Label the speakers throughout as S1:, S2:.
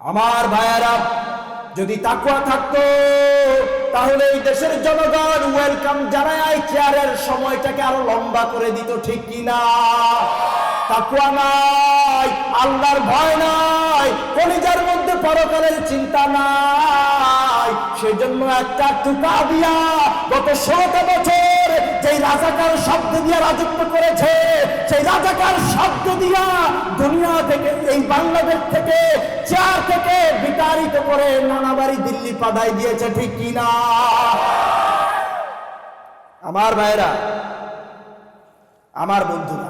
S1: আমার ভাইয়েরা, যদি তাকওয়া থাকতো তাহলে এই দেশের জনগণ ওয়েলকাম জানায় চেয়ারের সময়টাকে আরো লম্বা করে দিত, ঠিক কিনা? তাকওয়া নাই, আল্লাহর ভয় নাই, কলিজার মধ্যে পরকালের চিন্তা নাই। সেজন্য একটা টুকা দিয়া গত 16টা বছর যেই রাজাকার শব্দ দিয়া রাজত্ব করেছে, সেই রাজাকার শব্দ দিয়া দুনিয়া থেকে, এই বাংলাদেশ থেকে, চেয়ার থেকে বিতাড়িত করে নানা বাড়ি দিল্লি পাঠাই দিয়েছে, ঠিক কিনা? আমার ভাইরা, আমার বন্ধুরা,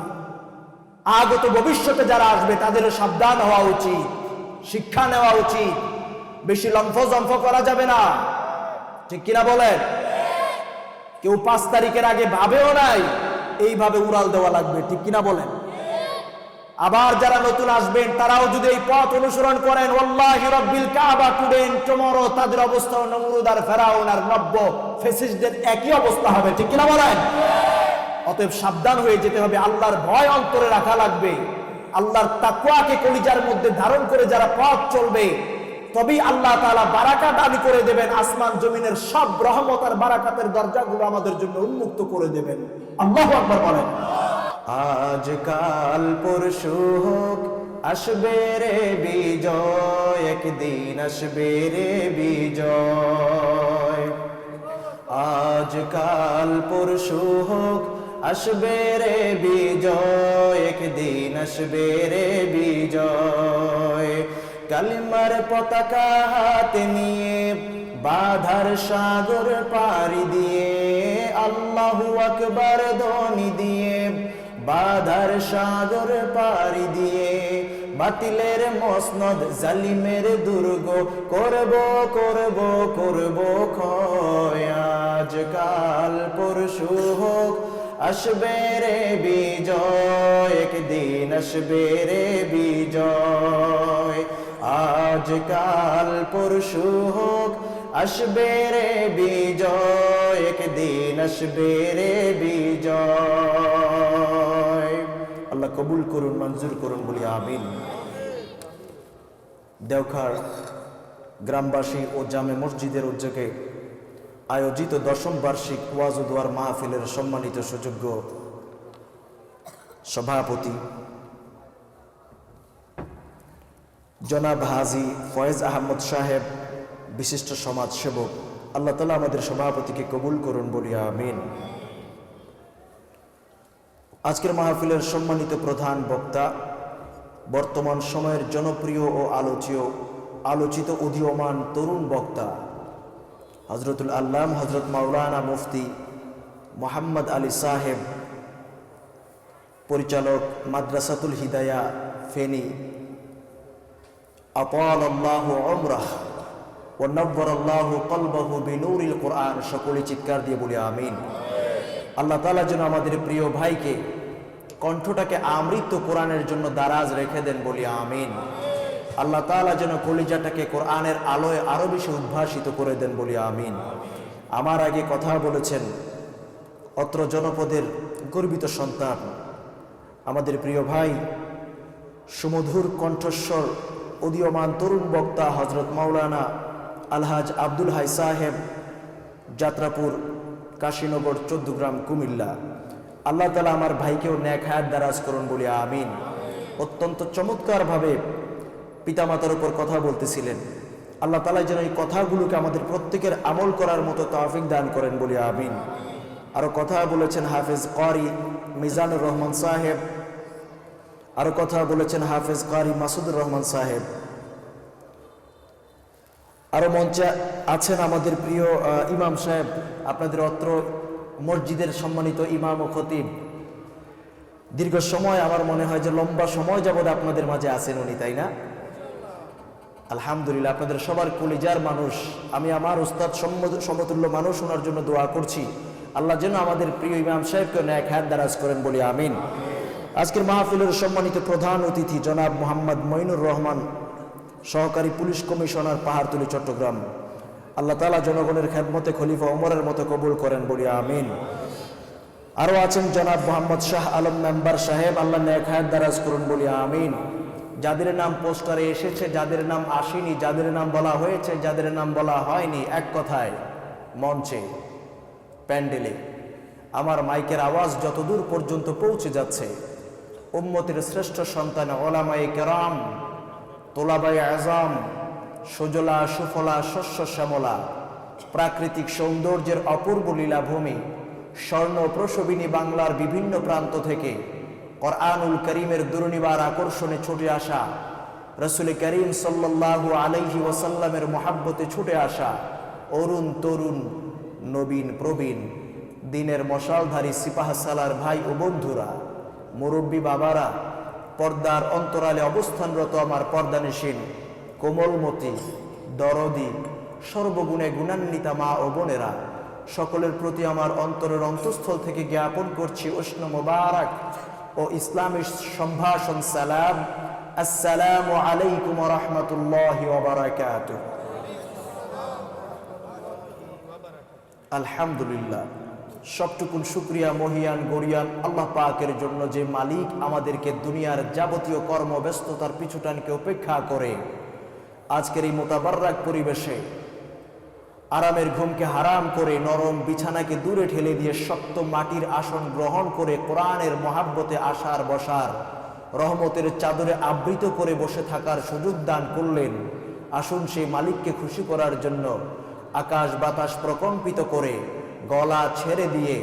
S1: আগত ভবিষ্যতে যারা আসবে তাদের সাবধান হওয়া উচিত, শিক্ষা নেওয়া উচিত। বেশি লম্ফ করা যাবে না, ঠিক কিনা বলেন? কেউ 5 তারিখের আগে ভাবেও নাই এইভাবে উড়াল দেওয়া লাগবে, ঠিক কিনা বলেন? আবার যারা নতুন আসবেন তারাও যদি এই পথ অনুসরণ করেন, ওয়াল্লাহি রাব্বিল কাবা টুডেন টুমরো, তাদের অবস্থা নমরুদ আর ফেরাউন আর নব্য ফেসিস্টদের একই অবস্থা হবে, ঠিক কিনা বলেন? অতএব সাবধান হয়ে যেতে হবে, আল্লাহর ভয় অন্তরে রাখা লাগবে। আল্লাহর তাকওয়াকে কলিজার মধ্যে ধারণ করে যারা পথ চলবে, তবেই আল্লাহ তাআলা বারাকাত দান করে দেবেন। আসমান জমিনের সব রহমত আর বারাকাতের দরজাগুলো আমাদের জন্য উন্মুক্ত করে দেবেন। আল্লাহু আকবার বলেন।
S2: আজকাল পরশু হোক, আসবে রে বিজয়, একদিন আসবে রে বিজয়। আজকাল পরশু হোক, আসবে রে বিজয়, একদিন আসবে রে বিজয়। কালিমার পতাকা হাতে নিয়ে বাধার সাগর পাড়ি দিয়ে, আল্লাহু আকবার ধ্বনি দিয়ে বাধার সাগর পাড়ি দিয়ে, বাতিলের মসনদ জালিমের দুর্গ করব করব করব ক্ষয়। আজকাল পরশু হোক, আসবে রে বিজয়, একদিন আসবে রে বিজয়। আজকাল পরশু হোক, আসবে রে বিজয়, একদিন আসবে রে বিজয়। আল্লাহ কবুল করুন, মঞ্জুর করুন, বলি আমিন। দেওঘর গ্রামবাসী ও জামে মসজিদের উদ্যোগে আয়োজিত 10ম বার্ষিক ওয়াজ ও দোয়ার মাহফিলের সম্মানিত সুযোগ্য সভাপতি জনাব হাজী ফয়েজ আহমদ সাহেব, বিশিষ্ট সমাজ সেবক, আল্লাহ তাআলা আমাদের সভাপতিকে কবুল করুন, বলি আমিন। আজকের মাহফিলের সম্মানিত প্রধান বক্তা, বর্তমান সময়ের জনপ্রিয় ও আলোচিত উদীয়মান তরুণ বক্তা হযরতুল আল্লাম হযরত মাওলানা মুফতি মোহাম্মদ আলী সাহেব, পরিচালক মাদ্রাসাতুল হিদায়া ফেনী, আতালাল্লাহু উমরাহ ওয়া নাওয়ারাল্লাহু কলবাহু বিনূরিল কুরআন। সকলে চিৎকার দিয়ে বলি আমিন। আল্লাহ তাআলা যেন আমাদের প্রিয় ভাইকে কণ্ঠটাকে আমৃত কোরআনের জন্য দারাজ রেখে দেন, বলি আমিন। আল্লাহ তাআলা যেন কলিজাটাকে কোরআনের আলোয় আরো বেশি উদ্ভাসিত করে দেন, বলি আমিন। আমার আগে কথা বলেছেন অত্র জনপদের গর্বিত সন্তান, আমাদের প্রিয় ভাই, সুমধুর কণ্ঠস্বর উদীয়মান তরুণ বক্তা হযরত মাওলানা আলহাজ আব্দুল হাই সাহেব, যাত্রাপুর, কাশীনগর, 14 গ্রাম, কুমিল্লা। আল্লাহ তাআলা আমার ভাইকেও নেক হায়াত দারাজ করুন, বলি আমিন। অত্যন্ত চমৎকারভাবে পিতামাতার উপর কথা বলতেছিলেন। আল্লাহ তাআলা যেন এই কথাগুলোকে আমাদের প্রত্যেকের আমল করার মতো তৌফিক দান করেন, বলি আমিন। আরো কথা বলেছেন হাফেজ কারি মিজানুর রহমান সাহেব, আরো কথা বলেছেন হাফেজ কারি মাসুদুর রহমান সাহেব। আরো মঞ্চে আছেন আমাদের প্রিয় ইমাম সাহেব, আপনাদের অত্র মসজিদের সম্মানিত ইমাম ও খতিব। দীর্ঘ সময়, আমার মনে হয় যে লম্বা সময় যাবৎ আপনাদের মাঝে আছেন উনি, তাই না? আলহামদুলিল্লাহ, আপনাদের সবার কলিজার মানুষ। আমি আমার উস্তাদ সমতুল্য মানুষ ওনার জন্য দোয়া করছি, আল্লাহ যেন আমাদের প্রিয় ইমাম সাহেবকে নেক হায়াত দারাজ করেন, বলি আমিন। আজকের মাহফিলের সম্মানিত প্রধান অতিথি জনাব মোহাম্মদ মঈনুর রহমান, সহকারী পুলিশ কমিশনার, পাহাড়তলী, চট্টগ্রাম। আল্লাহ তাআলা জনগণের খেদমতে খলিফা ওমরের মতো কবুল করেন, বলি আমিন। আরো আছেন জনাব মোহাম্মদ শাহ আলম মেম্বার সাহেব, আল্লাহ নেক হায়াত দারাজ করুন, বলি আমিন। যাদের নাম পোস্টারে এসেছে, যাদের নাম আসেনি, যাদের নাম বলা হয়েছে, যাদের নাম বলা হয়নি, এক কথায় মঞ্চে, প্যান্ডেলে আমার মাইকের আওয়াজ যতদূর পর্যন্ত পৌঁছে যাচ্ছে, উম্মতের শ্রেষ্ঠ সন্তান ওলামায়ে কেরাম, তোলাবায়ে আজম, সুজলা সুফলা শস্য শ্যামলা, প্রাকৃতিক সৌন্দর্যের অপূর্ব লীলাভূমি, স্বর্ণ প্রসবিনী বাংলার বিভিন্ন প্রান্ত থেকে কোরআনুল করিমের দুর্নিবার আকর্ষণে ছুটে আসা, রসুল করিম সাল্লাল্লাহু আলাইহি ওয়াসাল্লামের মহাব্বতে ছুটে আসা অরুণ তরুণ নবীন প্রবীণ দিনের মশালধারী সিপাহসালার ভাই ও বন্ধুরা, মুরব্বী বাবারা, পর্দার অন্তরালে অবস্থানরত আমার পর্দানিশীন কোমলমতি দরদি সর্বগুণে গুণান্বিতা মা ও বোনেরা, সকলের প্রতি আমার অন্তরের অন্তঃস্থল থেকে জ্ঞাপন করছি উষ্ণ মোবারক ও ইসলামী সম্ভাষণ সালাম। আসসালামু আলাইকুম ওয়া রাহমাতুল্লাহি ওয়া বারাকাতুহু। আলহামদুলিল্লাহ, সবটুকুন শুকরিয়া মহিয়ান গরিয়ান আল্লাহ পাকের জন্য, যে মালিক আমাদেরকে দুনিয়ার যাবতীয় কর্মব্যস্ততার পিছুটানকে উপেক্ষা করে আজকের এই মোতাবাররাক পরিবেশে আরামের ঘুমকে হারাম করে, নরম বিছানাকে দূরে ঠেলে দিয়ে শক্ত মাটির আসন গ্রহণ করে কোরআনের মহাব্বতে আসার বসার, রহমতের চাদরে আবৃত করে বসে থাকার সুযোগ দান করলেন। আসুন সেই মালিককে খুশি করার জন্য আকাশ বাতাস প্রকম্পিত করে গলা ছেড়ে দিয়ে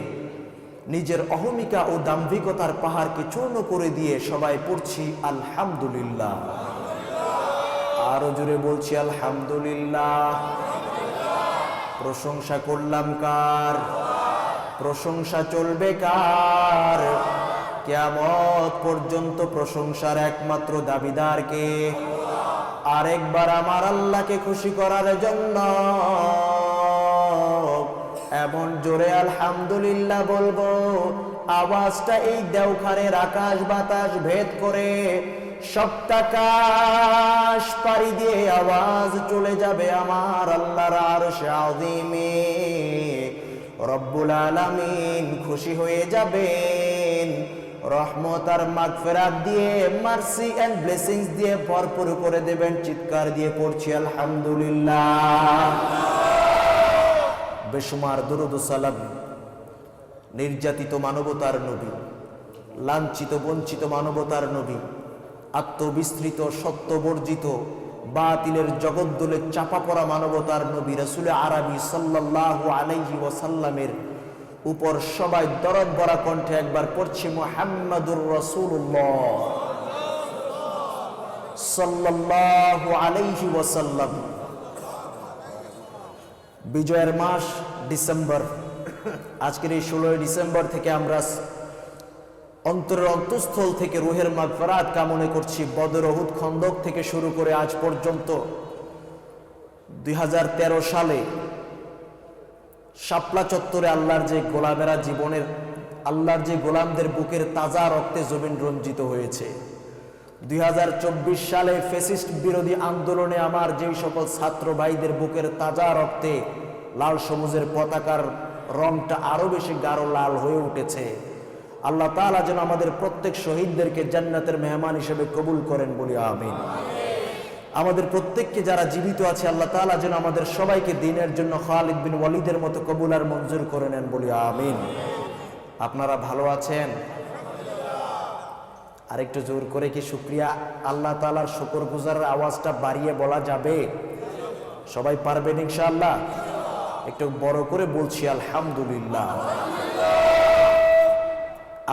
S2: নিজের অহমিকা ও দাম্ভিকতার পাহাড়কে চূর্ণ করে দিয়ে সবাই পড়ছি আলহামদুলিল্লাহ। আরো জোরে বলছি আলহামদুলিল্লাহ। প্রশংসা করলাম কার? প্রশংসা চলবে কার? কিয়ামত পর্যন্ত প্রশংসার একমাত্র দাবিদার কে? আরেকবার আমার আল্লাহকে খুশি করার জন্য এমন জোরে আলহামদুলিল্লাহ বলবো, আওয়াজটা এই দেওখানের আকাশ বাতাস ভেদ করে সবটা আকাশ পাড়ি দিয়ে আওয়াজ চলে যাবে আমার আল্লাহর আরশে আযীমে। রব্বুল আলামিন খুশি হয়ে যাবেন, রহমত আর মাগফিরাত দিয়ে, মার্সি এন্ড ব্লেসিংস দিয়ে ভরপুর করে দেবেন। চিৎকার দিয়ে পড়ছি আলহামদুলিল্লাহ। বেশুমার দরুদ ও সালাম নির্যাতিত মানবতার নবী, লাঞ্ছিত বঞ্চিত মানবতার নবী, আত্মবিস্তৃত সত্যবর্জিত বাতিলের জগদ্দলে চাপা পড়া মানবতার নবী রাসূল আরবি সাল্লাল্লাহু আলাইহি ওয়াসাল্লামের উপর সবাই দরদ ভরা কণ্ঠে একবার পড়ছি মুহাম্মাদুর রাসূলুল্লাহ সাল্লাল্লাহু আলাইহি ওয়াসাল্লাম। বিজয়ের মাস ডিসেম্বর, আজকের এই 16 ডিসেম্বর থেকে আমরা অন্তরের অন্তঃস্থল থেকে রুহের মাগফিরাত কামনা করছি। বদর উহুদ খন্দক থেকে শুরু করে আজ পর্যন্ত 2013 সালে শাপলা চত্বরে আল্লাহর যে গোলামেরা জীবনের, আল্লাহর যে গোলামদের বুকের তাজা রক্তে জমিন রঞ্জিত হয়েছে। 2024 সালে ফ্যাসিস্ট বিরোধী আন্দোলনে আমার যেই সকল ছাত্র ভাইদের বুকের তাজা রক্তে লাল সবুজের পতাকার রংটা আরো বেশি গাঢ় লাল হয়ে উঠেছে, আল্লাহ তাআলা যেন আমাদের প্রত্যেক শহীদদেরকে জান্নাতের মেহমান হিসেবে কবুল করেন বলি আমিন। আমাদের প্রত্যেককে যারা জীবিত আছে আল্লাহ তাআলা যেন আমাদের সবাইকে দ্বীনের জন্য খালিদ বিন ওয়ালিদের মতো কবুল আর মঞ্জুর করে নেন বলি আমিন। আপনারা ভালো আছেন? আরেকটু জোর করে কি শুকরিয়া আল্লাহ তাআলার শুকরগুজারের আওয়াজটা বাড়িয়ে বলা যাবে? সবাই পারবেন ইনশাআল্লাহ? একটু বড় করে বলছি আলহামদুলিল্লাহ।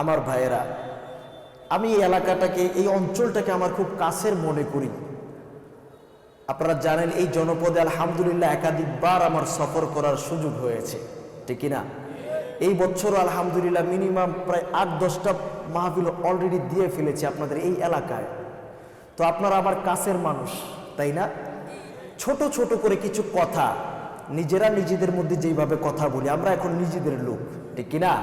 S2: আমার ভাইয়েরা, আমি এই এলাকাটাকে, এই অঞ্চলটাকে আমার খুব কাছের মনে করি। আপনারা জানেন এই জনপদে আলহামদুলিল্লাহ একাধিকবার আমার সফর করার সুযোগ হয়েছে, ঠিক না? এই বছর আলহামদুলিল্লাহ মিনিমাম প্রায় 8-10টা মাহফিল অলরেডি দিয়ে ফেলেছি আপনাদের এই এলাকায়। তো আপনারা আমার কাছের মানুষ, তাই না? ছোট ছোট করে কিছু কথা নিজেরা নিজেদের মধ্যে যেইভাবে কথা বলি, আমরা এখন নিজেদের লোক, ঠিক না?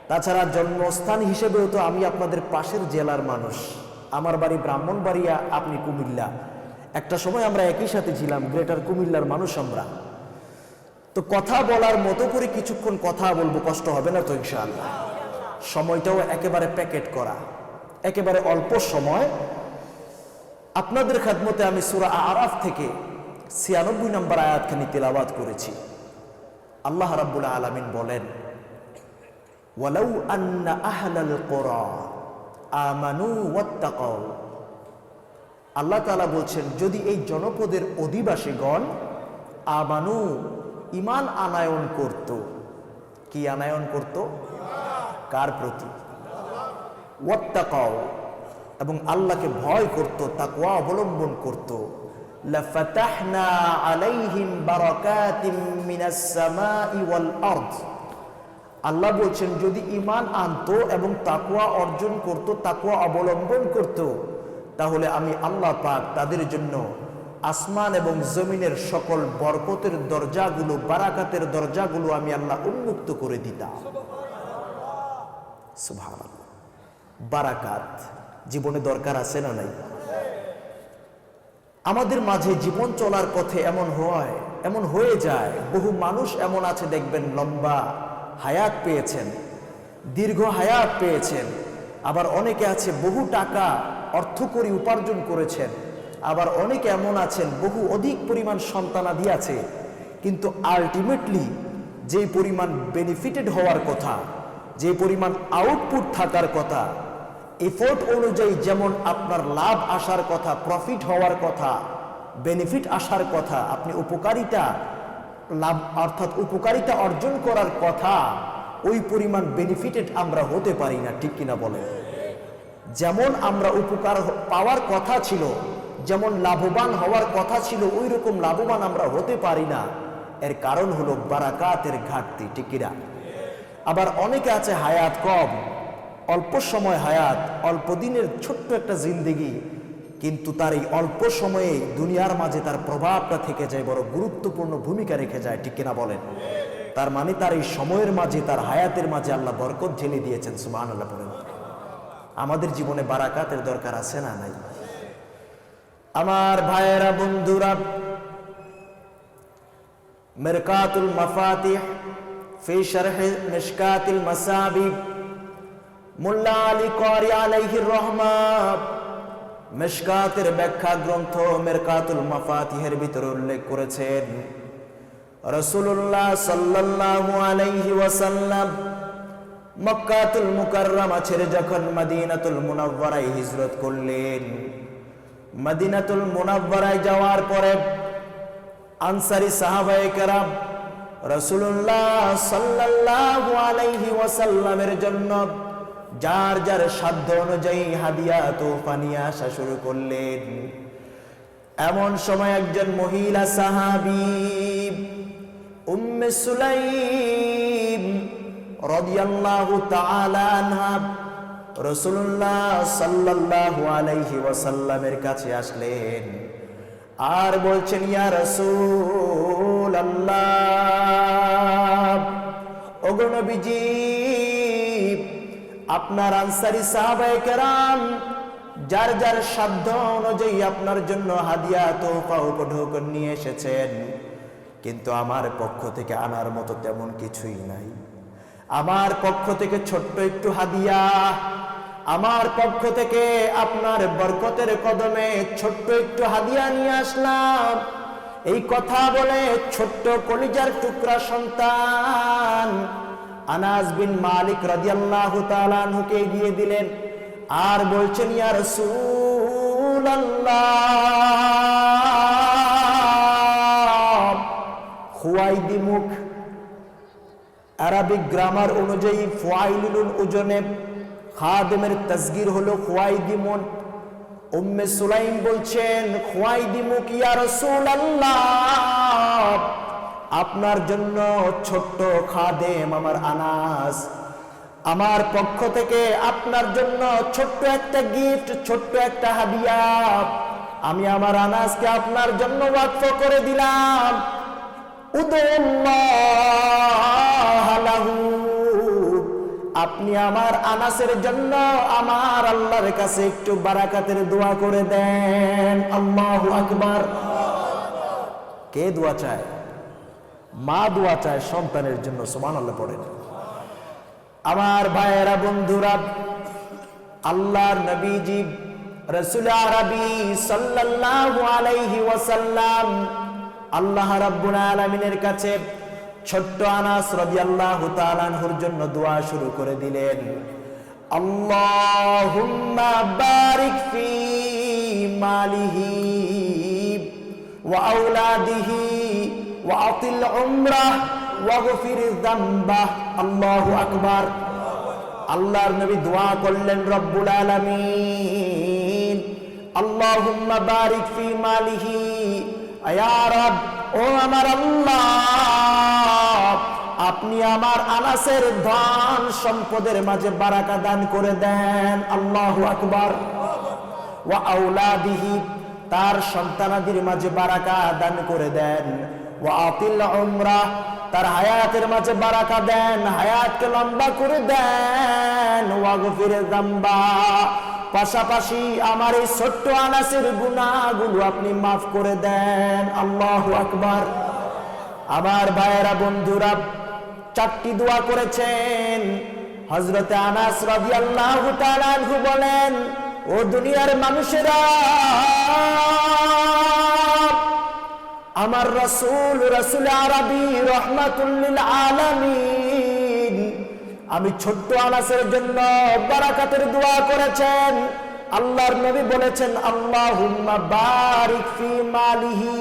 S2: তাছাড়া জন্মস্থান হিসেবেও তো আমি আপনাদের পাশের জেলার মানুষ। আমার বাড়ি ব্রাহ্মণবাড়িয়া, আপনি কুমিল্লা। একটা সময় আমরা একই সাথে ছিলাম, গ্রেটার কুমিল্লার মানুষ আমরা। তো কথা বলার মতো করে কিছুক্ষণ কথা বলবো, কষ্ট হবে না তো ইনশাআল্লাহ? সময়টাও একেবারে প্যাকেট করা, একেবারে অল্প সময়। আপনাদের খেদমতে আমি সূরা আরাফ থেকে 96 নম্বর আয়াতখানি তেলাওয়াত করেছি। আল্লাহ রাব্বুল আলামিন বলেন, ওয়ালাউ আন্না আহলাল কুরা আমানু ওয়াত্তাকাউ। আল্লাহ তাআলা বলছেন, যদি এই জনপদের অধিবাসীগণ আমানু ঈমান আনায়ন করত। কি আনায়ন করত? কার প্রতি? ওয়াত্তাকাউ, এবং আল্লাহকে ভয় করত, তাকওয়া অবলম্বন করত। লাফাতাহনা আলাইহিম বারাকাতিম মিনাস সামাই ওয়াল আরদ। আল্লাহ বলছেন, যদি ঈমান আনতো এবং তাকওয়া অর্জন করত, তাকওয়া অবলম্বন করত, তাহলে আমি আল্লাহ পাক তাদের জন্য আসমান এবং জমিনের সকল বরকতের দরজাগুলো, বারাকাতের দরজাগুলো আমি আল্লাহ উন্মুক্ত করে দিতাম। সুবহানাল্লাহ। বারাকাত জীবনে দরকার আছে না নাই? আমাদের মাঝে জীবন চলার পথে এমন হয়ে যায়, বহু মানুষ এমন আছে দেখবেন, লম্বা হায়াত পেয়েছেন, দীর্ঘ হায়াত পেয়েছেন। আবার অনেকে আছে বহু টাকা অর্থকরী উপার্জন করেছেন। আবার অনেকে এমন আছেন বহু অধিক পরিমাণ সন্তানাদি আছে, কিন্তু আলটিমেটলি যে পরিমাণ বেনিফিটেড হওয়ার কথা, যে পরিমাণ আউটপুট থাকার কথা, এফোর্ট অনুযায়ী যেমন আপনার লাভ আসার কথা, প্রফিট হওয়ার কথা, বেনিফিট আসার কথা, আপনি উপকারিতা লাভ অর্থাৎ উপকারিতা অর্জন করার কথা, ওই পরিমাণ বেনিফিটেড আমরা হতে পারি না। ঠিক কিনা বলেন? যেমন আমরা উপকার পাওয়ার কথা ছিল, যেমন লাভবান হওয়ার কথা ছিল, ওই রকম লাভবান আমরা হতে পারি না। এর কারণ হলো বারাকাতের ঘাটতি। ঠিক কিনা? আবার অনেকে আছে হায়াত কম, অল্প সময় হায়াত, অল্প দিনের ছোট্ট একটা জিন্দেগি, কিন্তু তার এই অল্প সময়ে দুনিয়ার মাঝে তার প্রভাবটা থেকে যায়, বড় গুরুত্বপূর্ণ ভূমিকা রেখে যায়। ঠিক কিনা বলেন? তার মানে তার এই সময়ের মাঝে, তার হায়াতের মাঝে আল্লাহ বরকত ঢেলে দিয়েছেন। সুবহানাল্লাহ বলেন। আমাদের জীবনে বারাকাতের দরকার আছে না নাই? আমার ভাইয়েরা, বন্ধুরা, মিরকাতুল মাফাতিহ ফি শারহ মিশকাতিল মাসাবিব, মোল্লা আলী কারি আলাইহির রহমাত মিশকাতের ব্যাখ্যা গ্রন্থ মিরকাতুল মাফাতিহের ভিতরে উল্লেখ করেছেন, রাসূলুল্লাহ সাল্লাল্লাহু আলাইহি ওয়াসাল্লাম মক্কাতুল মুকাররমা ছেড়ে যখন মদিনাতুল মুনাওয়ারায় হিজরত করলেন, মদিনাতুল মুনাওয়ারায় যাওয়ার পরে আনসারী সাহাবায়ে কেরাম রাসূলুল্লাহ সাল্লাল্লাহু আলাইহি ওয়াসাল্লামের জন্য যার যার সাধ্য অনুযায়ী হাদিয়া তোফা নিয়ে আসা শুরু করলেন। এমন সময় একজন মহিলা সাহাবী উম্মে সুলাইম রাদিয়াল্লাহু তাআলা আনহা রাসূলুল্লাহ সাল্লাল্লাহু আলাইহি ওয়াসাল্লামের কাছে আসলেন আর বলছেন, ইয়া রাসূলুল্লাহ, ওগো নবীজি, আপনার আনসারী সাহাবায়ে কেরাম যার যার সাধ্য অনুযায়ী আপনার জন্য হাদিয়া তোফা উপঢৌকন নিয়ে এসেছেন, কিন্তু আমার পক্ষ থেকে আনার মতো তেমন কিছুই নাই। আমার পক্ষ থেকে ছোট্ট একটু হাদিয়া, আমার পক্ষ থেকে আপনার বরকতের কদমে ছোট্ট একটু হাদিয়া নিয়ে আসলাম। এই কথা বলে ছোট্ট কলিজার টুকরা সন্তান আনাস বিন মালিক রাদিয়াল্লাহু তাআলা আনহুকে এগিয়ে দিলেন আর বলছেন, ইয়া রাসূলুল্লাহ, খুয়াইদি মুখ, আরবিক গ্রামার অনুযায়ী ফুয়াইলুল ওজনে খাদেমের তাসগীর হলো খুয়াইদিমুন। উম্মে সুলাইম বলছেন, খুয়াইদিমুক ইয়া রাসূলুল্লাহ, আপনার জন্য ছোট্ট খাদেম আমার আনাস, আমার পক্ষ থেকে আপনার জন্য ছোট্ট একটা গিফট, ছোট্ট একটা হাদিয়া আমি আমার আনাসকে আপনার জন্য ওয়াকফ করে দিলাম। উদুল্লাহ লাহু, আপনি আমার আনাসের জন্য আমার আল্লাহর কাছে একটু বারাকাতের দোয়া করে দেন। আল্লাহু আকবার। কে দোয়া চায়? মা দোয়া চায় সন্তানের জন্য। সুবহানাল্লাহ পড়েন। আমার ভাইয়েরা, বন্ধুরা, আল্লাহর নবীজি
S1: রাসূল আরবি সাল্লাল্লাহু আলাইহি ওয়াসাল্লাম আল্লাহ রাব্বুল আলামিনের কাছে ছোট্ট আনাস রাদিয়াল্লাহু তাআলা আনহুর জন্য দোয়া শুরু করে দিলেন। আল্লাহুম্মা বারিক ফি মালিহি ওয়া আওলাদিহি ওয়া আতিল উমরাহ ওয়া গফির যামবাহ। আল্লাহু আকবার। আল্লাহর নবী দোয়া করলেন রব্বুল আলামিন, আল্লাহুম্মা বারিক ফি মালিহি, ইয়া রব, ও আমার আল্লাহ, আপনি আমার আনাসের ধন সম্পদের মাঝে বারাকা দান করে দেন। আল্লাহু আকবার। ওয়া আওলাদিহি, তার সন্তানাদির মাঝে বারাকা দান করে দেন। ওয়া আতিল উমরাহ, তার হায়াতের মাঝে বারাকা দেন, হায়াতকে লম্বা করে দেন। ওয়া গফির যামবা, পাশাপাশি আমার এই ছোট্ট আনাসের গুনাহগুলো আপনি মাফ করে দেন। আল্লাহু আকবার। আমার ভাইয়েরা, বন্ধুরা, চারটি দোয়া করেছেন। হযরতে আনাস রাদিয়াল্লাহু তাআলা আনহু বলেন, ও দুনিয়ার মানুষেরা, আমার রাসূল আরবি রাহমাতুল লিল আলামিন আমি ছোট্ট আনাসের জন্য বারাকাতের দোয়া করেছেন। আল্লাহর নবী বলেছেন, আল্লাহুম্মা বারিক ফি মালিহি,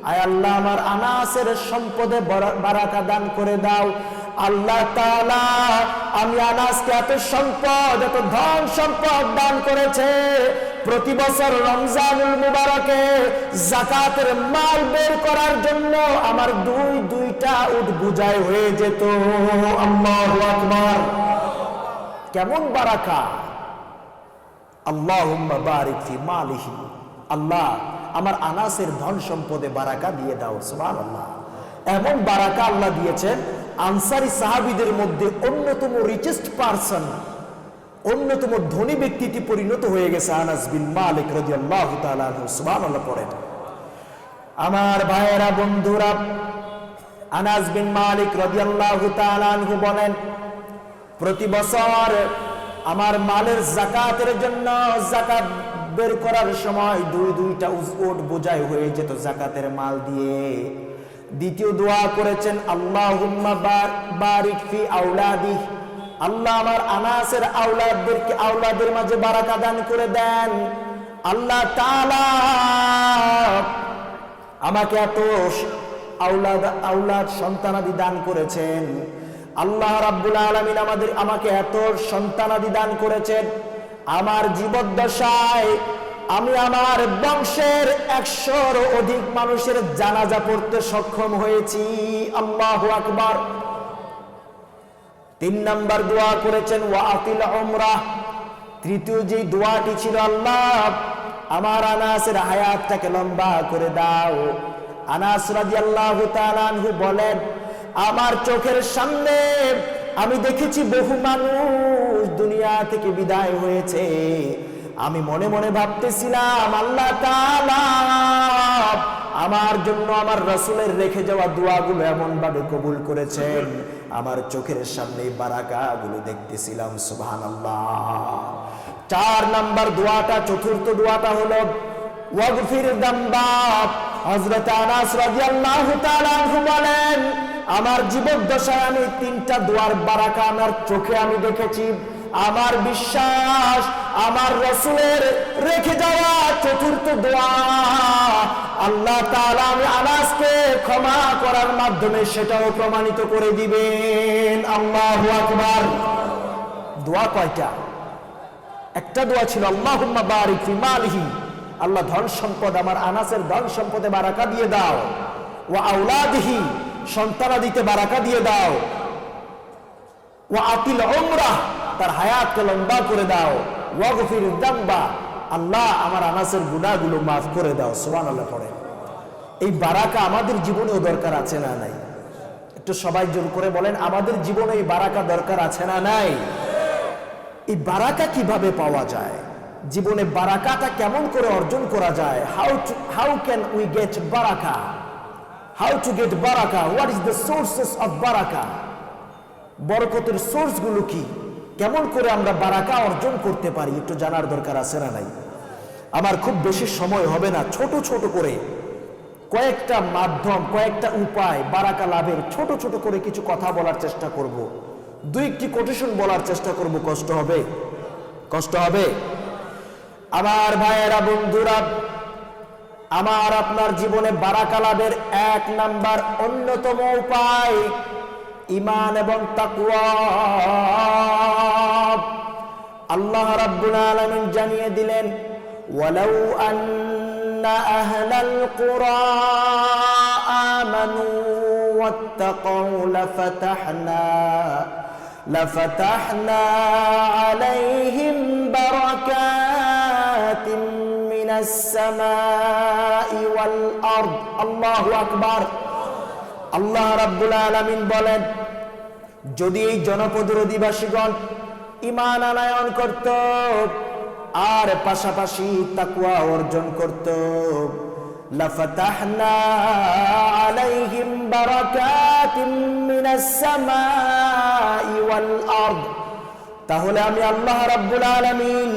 S1: আয় আল্লাহ, আমার আনাসের সম্পদে বারাকা দান করে দাও। আল্লাহ তাআলা আমি আনাসকে এত সম্পদ, এত ধন সম্পদ দান করেছে, প্রতি বছর রমজানুল মুবারকে যাকাতের মাল বের করার জন্য আমার দুইটা উট বুঝাই হয়ে যেত। আল্লাহু আকবার। কেমন বারাকা! আল্লাহুম্মা বারিক ফি মালিহি, আল্লাহ আমার আনাসের ধন সম্পদে বারাকা দিয়ে দাও। সুবহানাল্লাহ। এমন বারাকা আল্লাহ দিয়েছেন, আনসারী সাহাবীদের মধ্যে অন্যতম রিচেস্ট পারসন, অন্যতম ধনী ব্যক্তিটি পরিণত হয়ে গেছে আনাস বিন মালিক রাদিয়াল্লাহু তাআলা আনহু। সুবহানাল্লাহ পড়েন। আমার ভাইয়েরা, বন্ধুরা, আনাস বিন মালিক রাদিয়াল্লাহু তাআলা আনহু বলেন, প্রতি বছর আমার মালের যাকাতের জন্য যাকাত বের করার সময় দুইটা উট বোঝাই হয়ে যেত যাকাতের মাল দিয়ে। দ্বিতীয় দোয়া করেছেন, আল্লাহুম্মা বারিক ফি আওলাদি, আল্লাহ আমার আনাসের আওলাদের মাঝে বারাকা দান করে দেন। আল্লাহ তাআলা আমাকে এত আওলাদ সন্তানাদি দান করেছেন। আল্লাহ রাব্বুল আলামিন আমাকে এত সন্তানাদি দান করেছেন, আমার জীবদ্দশায় আমি আমার বংশের 100-র অধিক মানুষের জানাজা পড়তে সক্ষম হয়েছি। আল্লাহু আকবার। 3 নাম্বার দোয়া করেছেন, ওয়া আতিল উমরাহ। তৃতীয় যে দোয়াটি ছিল, আল্লাহ আমার আনাসের হায়াতটাকে লম্বা করে দাও। আনাস রাদিয়াল্লাহু তাআলা আনহু বলেন, আমার চোখের সামনে আমি দেখেছি বহু মানুষ দুনিয়া থেকে বিদায় হয়েছে। আমি মনে মনে ভাবতেছিলাম, আল্লাহ তাআলা আমার জন্য আমার রাসূলের রেখে যাওয়া দোয়াগুলো এমন ভাবে কবুল করেছেন, আমার চোখের সামনে বারাকাগুলো দেখতেছিলাম। সুবহানাল্লাহ। 4 নাম্বার দোয়াটা, চতুর্থ দোয়াটা হলো ওয়াগফির যামবা। হযরত আনাস রাদিয়াল্লাহু তাআলা আনহু বলেন, আমার জীবদ্দশায় আমি 3টা দোয়ার বারাকা আমার চোখে আমি দেখেছি। আমার বিশ্বাস, আমার রাসূলের রেখে যাওয়া চতুর্থ দোয়া আল্লাহ তাআলা আমি আনাসকে ক্ষমা করার মাধ্যমে সেটাও প্রমাণিত করে দিবেন। আল্লাহু আকবার। দোয়া কয়টা? একটা দোয়া ছিল, আল্লাহুম্মা বারিক ফি মালিহি, আল্লাহ ধন সম্পদ, আমার আনাসের ধন সম্পদে বারাকা দিয়ে দাও। ওয়া আওলাদিহি, সন্তানাদিতে বারাকা দিয়ে দাও। ওয়া আতিল উমরাহ, তার হায়াতকে লম্বা করে দাও। ওয়া গফির যামবা, আল্লাহ আমার আনাসের গুনাহগুলো মাফ করে দাও। সুবহানাল্লাহ পড়েন। এই বারাকা আমাদের জীবনেও দরকার আছে না নাই? একটু সবাই জোর করে বলেন, আমাদের জীবনে এই বারাকা দরকার আছে না নাই? এই বারাকা কিভাবে পাওয়া যায়? জীবনে বারাকাটা কেমন করে অর্জন করা যায়? হাউ ক্যান উই গেট বারাকা? হাউ টু গেট বারাকা? What is the sources of বারাকা? বরকতের সোর্স গুলো কি? কেমন করে আমরা বারাকা অর্জন করতে পারি একটু জানার দরকার আছে না নাই? আমার খুব বেশি সময় হবে না, ছোট ছোট করে কয়েকটা মাধ্যম, কয়েকটা উপায় বারাকা লাভের ছোট ছোট করে কিছু কথা বলার চেষ্টা করব। দুই একটি কোটেশন বলার চেষ্টা করব। কষ্ট হবে? কষ্ট হবে? আমার ভাইয়েরা, বন্ধুরা, আমার আপনার জীবনে বারাকা লাভের এক নাম্বার অন্যতম উপায় ঈমান এবং তাকওয়া। আল্লাহ রাব্বুল আলামিন জানিয়ে দিলেন, ওয়ালাউ আন্না আহলাল কুরা আমানু ওয়াত্তাকাউ লাফাতাহনা আলাইহিম বারাকাতিন মিনাস সামাই ওয়াল আরদ। আল্লাহু আকবার। আল্লাহ রাব্বুল আলামিন বলেন, যদি এই জনপদের অধিবাসীগণ ঈমান আনয়ন করত আর পাশাপাশি তাকওয়া অর্জন করত, লাফাতাহনা আলাইহিম বারাকাতিন মিনাস সামাই ওয়াল আরদ, তাহলে আমি আল্লাহ রাব্বুল আলামিন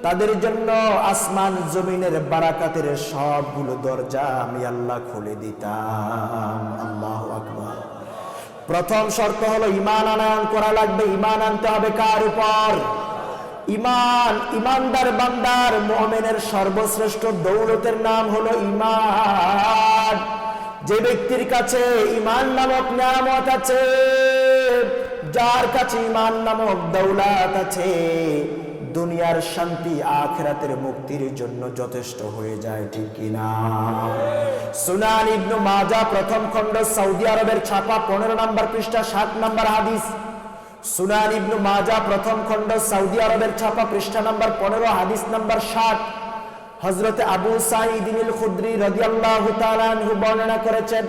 S1: তাদের জন্য আসমান জমিনের বারাকাতের সবগুলো দরজা আমি আল্লাহ খুলে দিতাম। আল্লাহু আকবার। প্রথম শর্ত হলো ঈমান আনয়ন করা লাগবে। ঈমান আনতে হবে কার উপর? ঈমান। ঈমানদার বান্দার, মুমিনের সর্বশ্রেষ্ঠ দৌলতের নাম হলো ঈমান। যে ব্যক্তির কাছে ঈমান নামক নিয়ামত আছে, যার কাছে ঈমান নামক দৌলত আছে, দুনিয়ার শান্তি আখিরাতের মুক্তির জন্য যথেষ্ট হয়ে যায়, ঠিক কিনা? সুনান ইবনে মাজাহ প্রথম খণ্ড, সৌদি আরবের ছাপা, 15 নম্বর পৃষ্ঠা, 7 নম্বর হাদিস। সুনান ইবনে মাজাহ প্রথম খণ্ড, সৌদি আরবের ছাপা, পৃষ্ঠা নম্বর 15, হাদিস নম্বর 60। হযরত আবু সাঈদ আল খুদরি রাদিয়াল্লাহু তাআলা আনহু বর্ণনা করেছেন,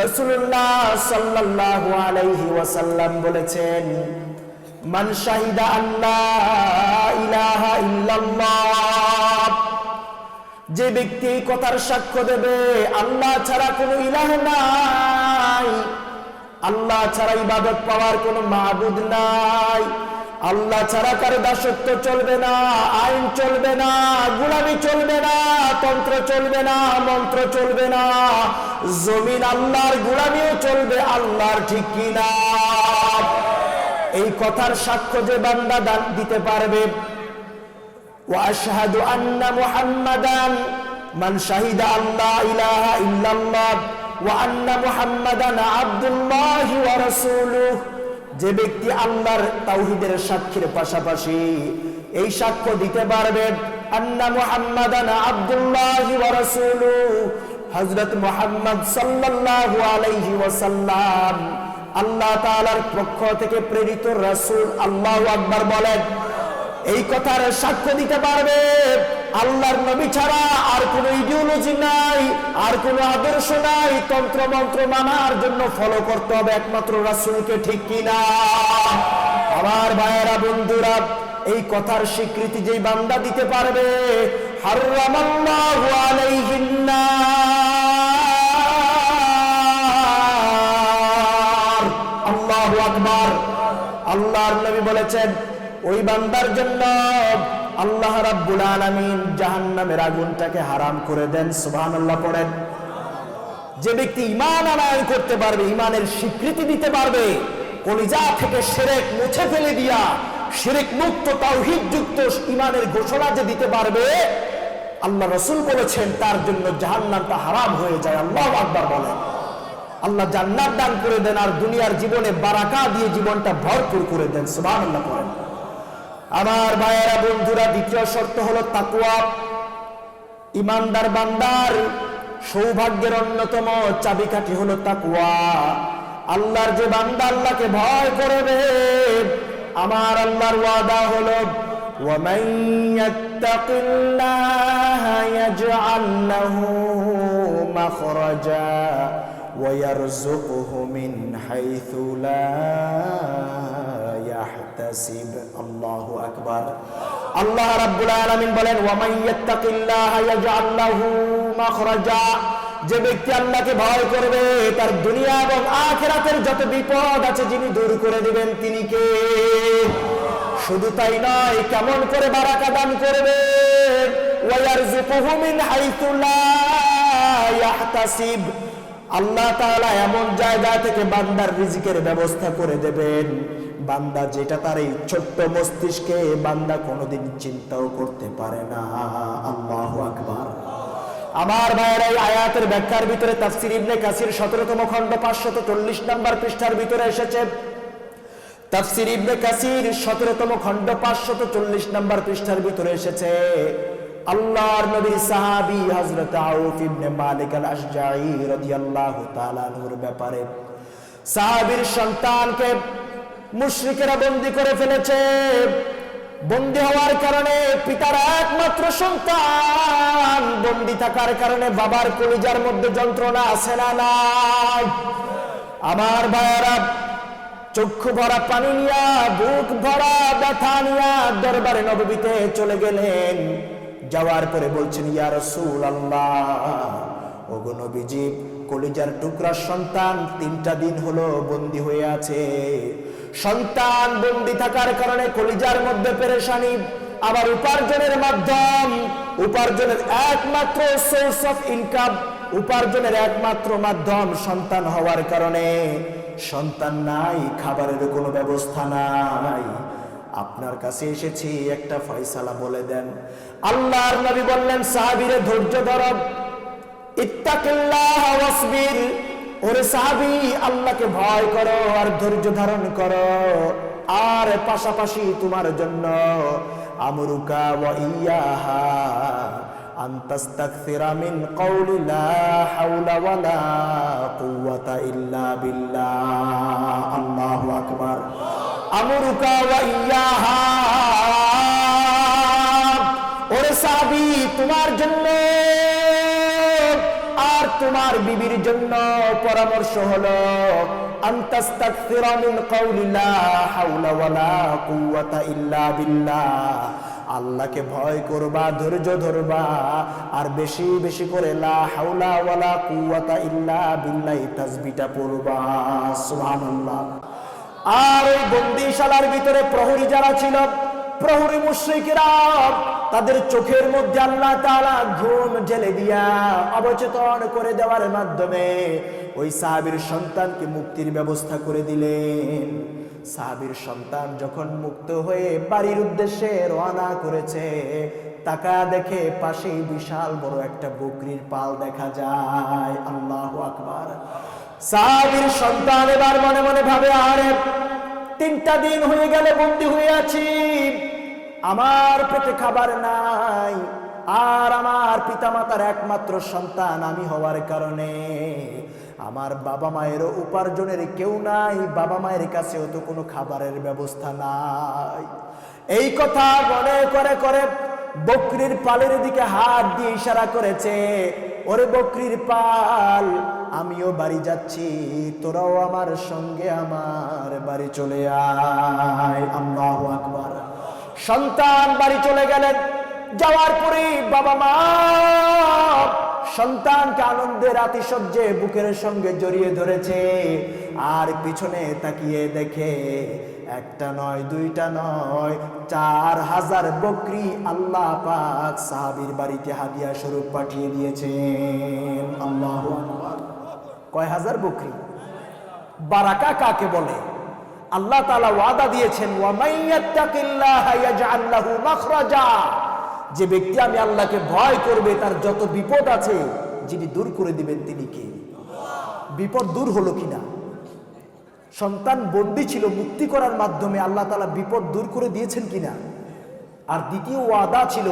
S1: রাসূলুল্লাহ সাল্লাল্লাহু আলাইহি ওয়াসাল্লাম বলেছেন, মান শাহিদা আল্লা ইলাহা ইল্লাল্লাহ, যে ব্যক্তি এই কথার সাক্ষ্য দেবে আল্লাহ ছাড়া কোনো ইলাহ নাই, আল্লাহ ছাড়া ইবাদত পাওয়ার কোনো মাবুদ নাই, আল্লাহ ছাড়া কারো দাসত্ব চলবে না, আইন চলবে না, গোলামি চলবে না, তন্ত্র চলবে না, মন্ত্র চলবে না, জমিন আল্লাহর, গোলামিও চলবে আল্লাহর, ঠিক কিনা? এই কথার সাক্ষ্য যে বান্দা দিতে পারবে, ওয়া আশহাদু আন্না মুহাম্মাদান, মান শাহিদা আল্লা ইলাহা ইল্লাল্লাহ ওয়া আন্না মুহাম্মাদান আবদুল্লাহি ওয়া রাসূলুহু, যে ব্যক্তি আল্লাহর তাওহীদের সাক্ষীর পাশাপাশি এই সাক্ষ্য দিতে পারবে, আন্না মুহাম্মাদান আবদুল্লাহি ওয়া রাসূলুহু, হযরত মুহাম্মদ সাল্লাল্লাহু আলাইহি ওয়াসাল্লাম আল্লাহ তাআলার পক্ষ থেকে প্রেরিত রাসূল। আল্লাহু আকবার বলেন। এই কথার সাক্ষ্য দিতে পারবে আল্লাহর নবী ছাড়া আর কোনো ইডিওলজি নাই, আর কোনো আদর্শ নাই, তন্ত্র মন্ত্র মানার জন্য ফলো করতে হবে একমাত্র রাসূলকে, ঠিক কিনা? আমার ভাইয়েরা, বন্ধুরা, এই কথার স্বীকৃতি যেই বান্দা দিতে পারবে, হারামাল্লাহু আলাইহিন নার। আল্লাহু আকবার। আল্লাহর নবী বলেছেন, ওই বান্দার জন্য আল্লাহ রাব্বুল আলামিন জাহান্নামের আগুনটাকে হারাম করে দেন। সুবহানাল্লাহ পড়েন। যে ব্যক্তি ঈমান আনয়ন করতে পারবে, ঈমানের স্বীকৃতি দিতে পারবে, কলিজা থেকে শিরক মুছে ফেলে দিয়া শিরক মুক্ত তাওহীদ যুক্ত ঈমানের ঘোষণা যে দিতে পারবে, আল্লাহ রাসূল বলেছেন তার জন্য জাহান্নামটা হারাম হয়ে যায়। আল্লাহু আকবার বলেন। আল্লাহ জান্নাত দান করে দেন আর দুনিয়ার জীবনে বারাকা দিয়ে জীবনটা ভরপুর করে দেন। সুবহানাল্লাহ পড়েন। আমার ভাইয়েরা, বন্ধুরা, দ্বিতীয় শর্ত হলো তাকওয়া। ঈমানদার বান্দার সৌভাগ্যের অন্যতম চাবিকাঠি হলো তাকওয়া। আল্লাহর যে বান্দা আল্লাহকে ভয় করবে, আমার আল্লাহর ওয়াদা হলো, ওয়ামান ইয়াত্তাকিল্লাহা ইয়াজআল লাহু মাখরাজা ওয়া ইয়ারযুকহু মিন হাইথু লা ইয়াহতাসিব। আল্লাহু আকবার। আল্লাহ রাব্বুল আলামিন বলেন, ওয়ামান ইয়াত্তাকিল্লাহা ইয়াজআল লাহু মাখরাজা, যে ব্যক্তি আল্লাহকে ভয় করবে তার দুনিয়া এবং আখিরাতের যত বিপদ আছে যিনি দূর করে দিবেন তিনি কে? শুধু তাই নয়, কেমন করে বারাকা দান করবেন? ওয়ায়ারযুকুহু মিন হাইথু লা ইয়াহতাসিব, আল্লাহ তাআলা এমন জায়গা থেকে বান্দার রিজিকের ব্যবস্থা করে দেবেন, বান্দা যেটা তার এই ছোট্ট মস্তিষ্কে বান্দা কোনোদিন চিন্তাও করতে পারে না। আল্লাহু আকবার। আমার ভাইয়েরা, এই আয়াতের ব্যাখ্যার ভিতরে তাফসীর ইবনে কাসির 17তম খণ্ড 540 নম্বর পৃষ্ঠার ভিতরে এসেছে। তাফসীর ইবনে কাসির 17তম খণ্ড 540 নম্বর পৃষ্ঠার ভিতরে এসেছে, আল্লাহর নবীর সাহাবী হযরত আউফ ইবনে মালিক আল-আশজাঈ রাদিয়াল্লাহু তাআলা আনহুর ব্যাপারে সাহাবীর সন্তানকে মুশরিকেরা বন্দী করে ফেলেছে। বন্দী হওয়ার কারণে পিতার একমাত্র সন্তান বন্দী থাকার কারণে বাবার কলিজার মধ্যে যন্ত্রণা আছে না নাই? আমার ভাইয়েরা, চক্ষু ভরা পানি নিয়া, বুক ভরা ব্যথা নিয়া দরবারে নববীতে চলে গেলেন। যাওয়ার পরে বলছেন, ইয়া রাসূলুল্লাহ, ওগো নবীজি, কলিজার টুকরা সন্তান 3টা দিন হলো বন্দী হয়ে আছে। সন্তান বন্দী থাকার কারণে কলিজার মধ্যে পেরেশানি, আবার উপার্জনের মাধ্যম, উপার্জনের একমাত্র সোর্স অফ ইনকাম, উপার্জনের একমাত্র মাধ্যম সন্তান হওয়ার কারণে সন্তান নাই, খাবারের কোনো ব্যবস্থা নাই। আপনার কাছে এসেছি, একটা ফয়সালা বলে দেন। আল্লাহর নবী বললেন, সাহাবীরে ধৈর্য ধরো, ইত্তাকিল্লাহ ওয়াসবির, ওরে সাহাবী, আল্লাহকে ভয় করো আর ধৈর্য ধারণ করো। আর পাশাপাশি তোমার জন্য আমরুকা ওয়া ইয়াহা আন তাস্তাগফিরা মিন কওলি লা হাওলা ওয়ালা কুওয়াতা ইল্লা বিল্লাহ। আল্লাহু আকবার। আমরুকা ওয়া ইয়াহা, ওরে সাহাবী, তোমার জন্য আর তোমার বিবির জন্য পরামর্শ হলো, আনতাস্তাগফিরা মিন কওলি লা হাওলা ওয়ালা কুওয়াতা ইল্লা বিল্লাহ, আল্লাহকে ভয় করবা, ধৈর্য ধরবা, আর বেশি বেশি করে লা হাওলা ওয়ালা কুওয়াতা ইল্লা বিল্লাহ তাসবিহটা পড়বা। সুবহানাল্লাহ। আর ওই বন্দিশালার ভিতরে প্রহরী যারা ছিল, প্রহরী মুশরিকরা, তাদের চোখের মধ্যে আল্লাহ তাআলা ঘুম ঢেলে দিয়া অবচেতন করে দেওয়ার মাধ্যমে ওই সাহাবীর সন্তানকে মুক্তির ব্যবস্থা করে দিলেন। সাহাবীর সন্তান যখন মুক্ত হয়ে বাড়ির উদ্দেশ্যে রওনা করেছে, তাকা দেখে পাশেই বিশাল বড় একটা বকরির পাল দেখা যায়। আল্লাহু আকবার। সাহাবীর সন্তান এবার মনে মনে ভাবে, আরে 3টা দিন হয়ে গেলে বন্দী হয়ে আছি, আমার পেটে খাবার নাই, আর আমার পিতামাতার একমাত্র সন্তান আমি হওয়ার কারণে আমার বাবা মায়েরও উপার্জনের কেউ নাই, বাবা মায়ের কাছেও তো কোনো খাবারের ব্যবস্থা নাই। এই কথা মনে করে করে বকরির পালের দিকে হাত দিয়ে ইশারা করেছে, ওরে বকরির পাল, আমিও বাড়ি যাচ্ছি, তোরাও আমার সঙ্গে আমার বাড়ি চলে আয়। আল্লাহু আকবার। সন্তান বাড়ি চলে গেলেন। যাওয়ার পরে বাবা মা সন্তানকে আনন্দের আতিশয্যে বুকের সঙ্গে জড়িয়ে ধরেছে, আর পিছনে তাকিয়ে দেখে একটা নয়, 2টা নয়, 4000 বকরি আল্লাহ পাক সাহাবীর বাড়িতে হাদিয়া স্বরূপ পাঠিয়ে দিয়েছেন। আল্লাহু আকবার। কয় হাজার বকরি? বারাকা কাকে বলে? আল্লাহ তাআলা ওয়াদা দিয়েছেন, ওয়া মাইয়াত্তাকিল্লাহা ইয়াজআল লাহু মাখরাজা, যে ব্যক্তি আমি আল্লাহকে ভয় করবে তার যত বিপদ আছে যিনি দূর করে দিবেন তিনি কে? বিপদ দূর হলো কিনা? সন্তান বন্দী ছিল, মুক্তি করার মাধ্যমে আল্লাহ তাআলা বিপদ দূর করে দিয়েছেন কিনা? আর দ্বিতীয় ওয়াদা ছিল,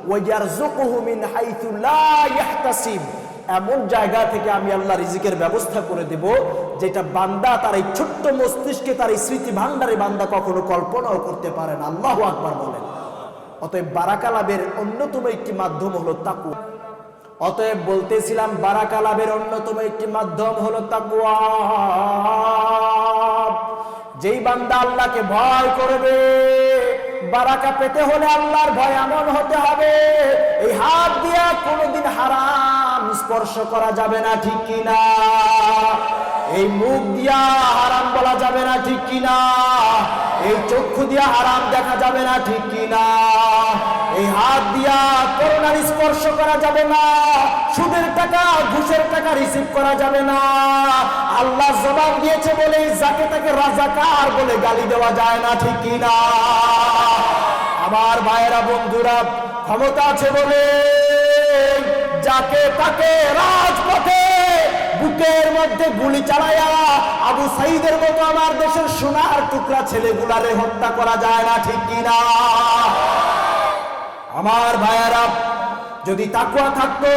S1: ওয়ায়ারযুকুহু মিন হাইথু লা ইয়াহতাসিব, এমন জায়গা থেকে আমি আল্লাহ রিজিকের ব্যবস্থা করে দেব যেটা বান্দা তার এই ছোট্ট মস্তিষ্কে, তার এই স্মৃতি ভান্ডারে বান্দা কখনো কল্পনাও করতে পারে না। আল্লাহু আকবার বলেন। অতএব বারাকা লাভের অন্যতম একটি মাধ্যম হলো তাকওয়া। অতএব বলতেছিলাম, বারাকা লাভের অন্যতম একটি মাধ্যম হলো তাকওয়া। যেই বান্দা আল্লাহকে ভয় করবে, বারাকা পেতে হলে আল্লাহর ভয় এমন হতে হবে, এই হাত দিয়া কোনোদিন হারাম স্পর্শ করা যাবে না, ঠিক কিনা? এই মুখ দিয়া হারাম বলা যাবে না, ঠিক কিনা? এই চক্ষু দিয়া হারাম দেখা যাবে না, ঠিক কিনা? এই হাত দিয়া করোনার স্পর্শ করা যাবে না, সুদের টাকা ঘুষের টাকা রিসিভ করা যাবে না। আল্লাহ জবাব দিয়েছে বলে যাকে তাকে রাজাকার বলে গালি দেওয়া যায় না, ঠিক কিনা? আমার ভাইয়েরা বন্ধুরা, ক্ষমতা আছে বলে যাকে তাকে রাজপথে বুকের মধ্যে গুলি চালায়া আবু সাইদের মতো আমার দেশের সোনার টুকরা ছেলেগুলারে হত্যা করা যায় না, ঠিক কিনা? আমার ভাইয়েরা, যদি তাকওয়া থাকতো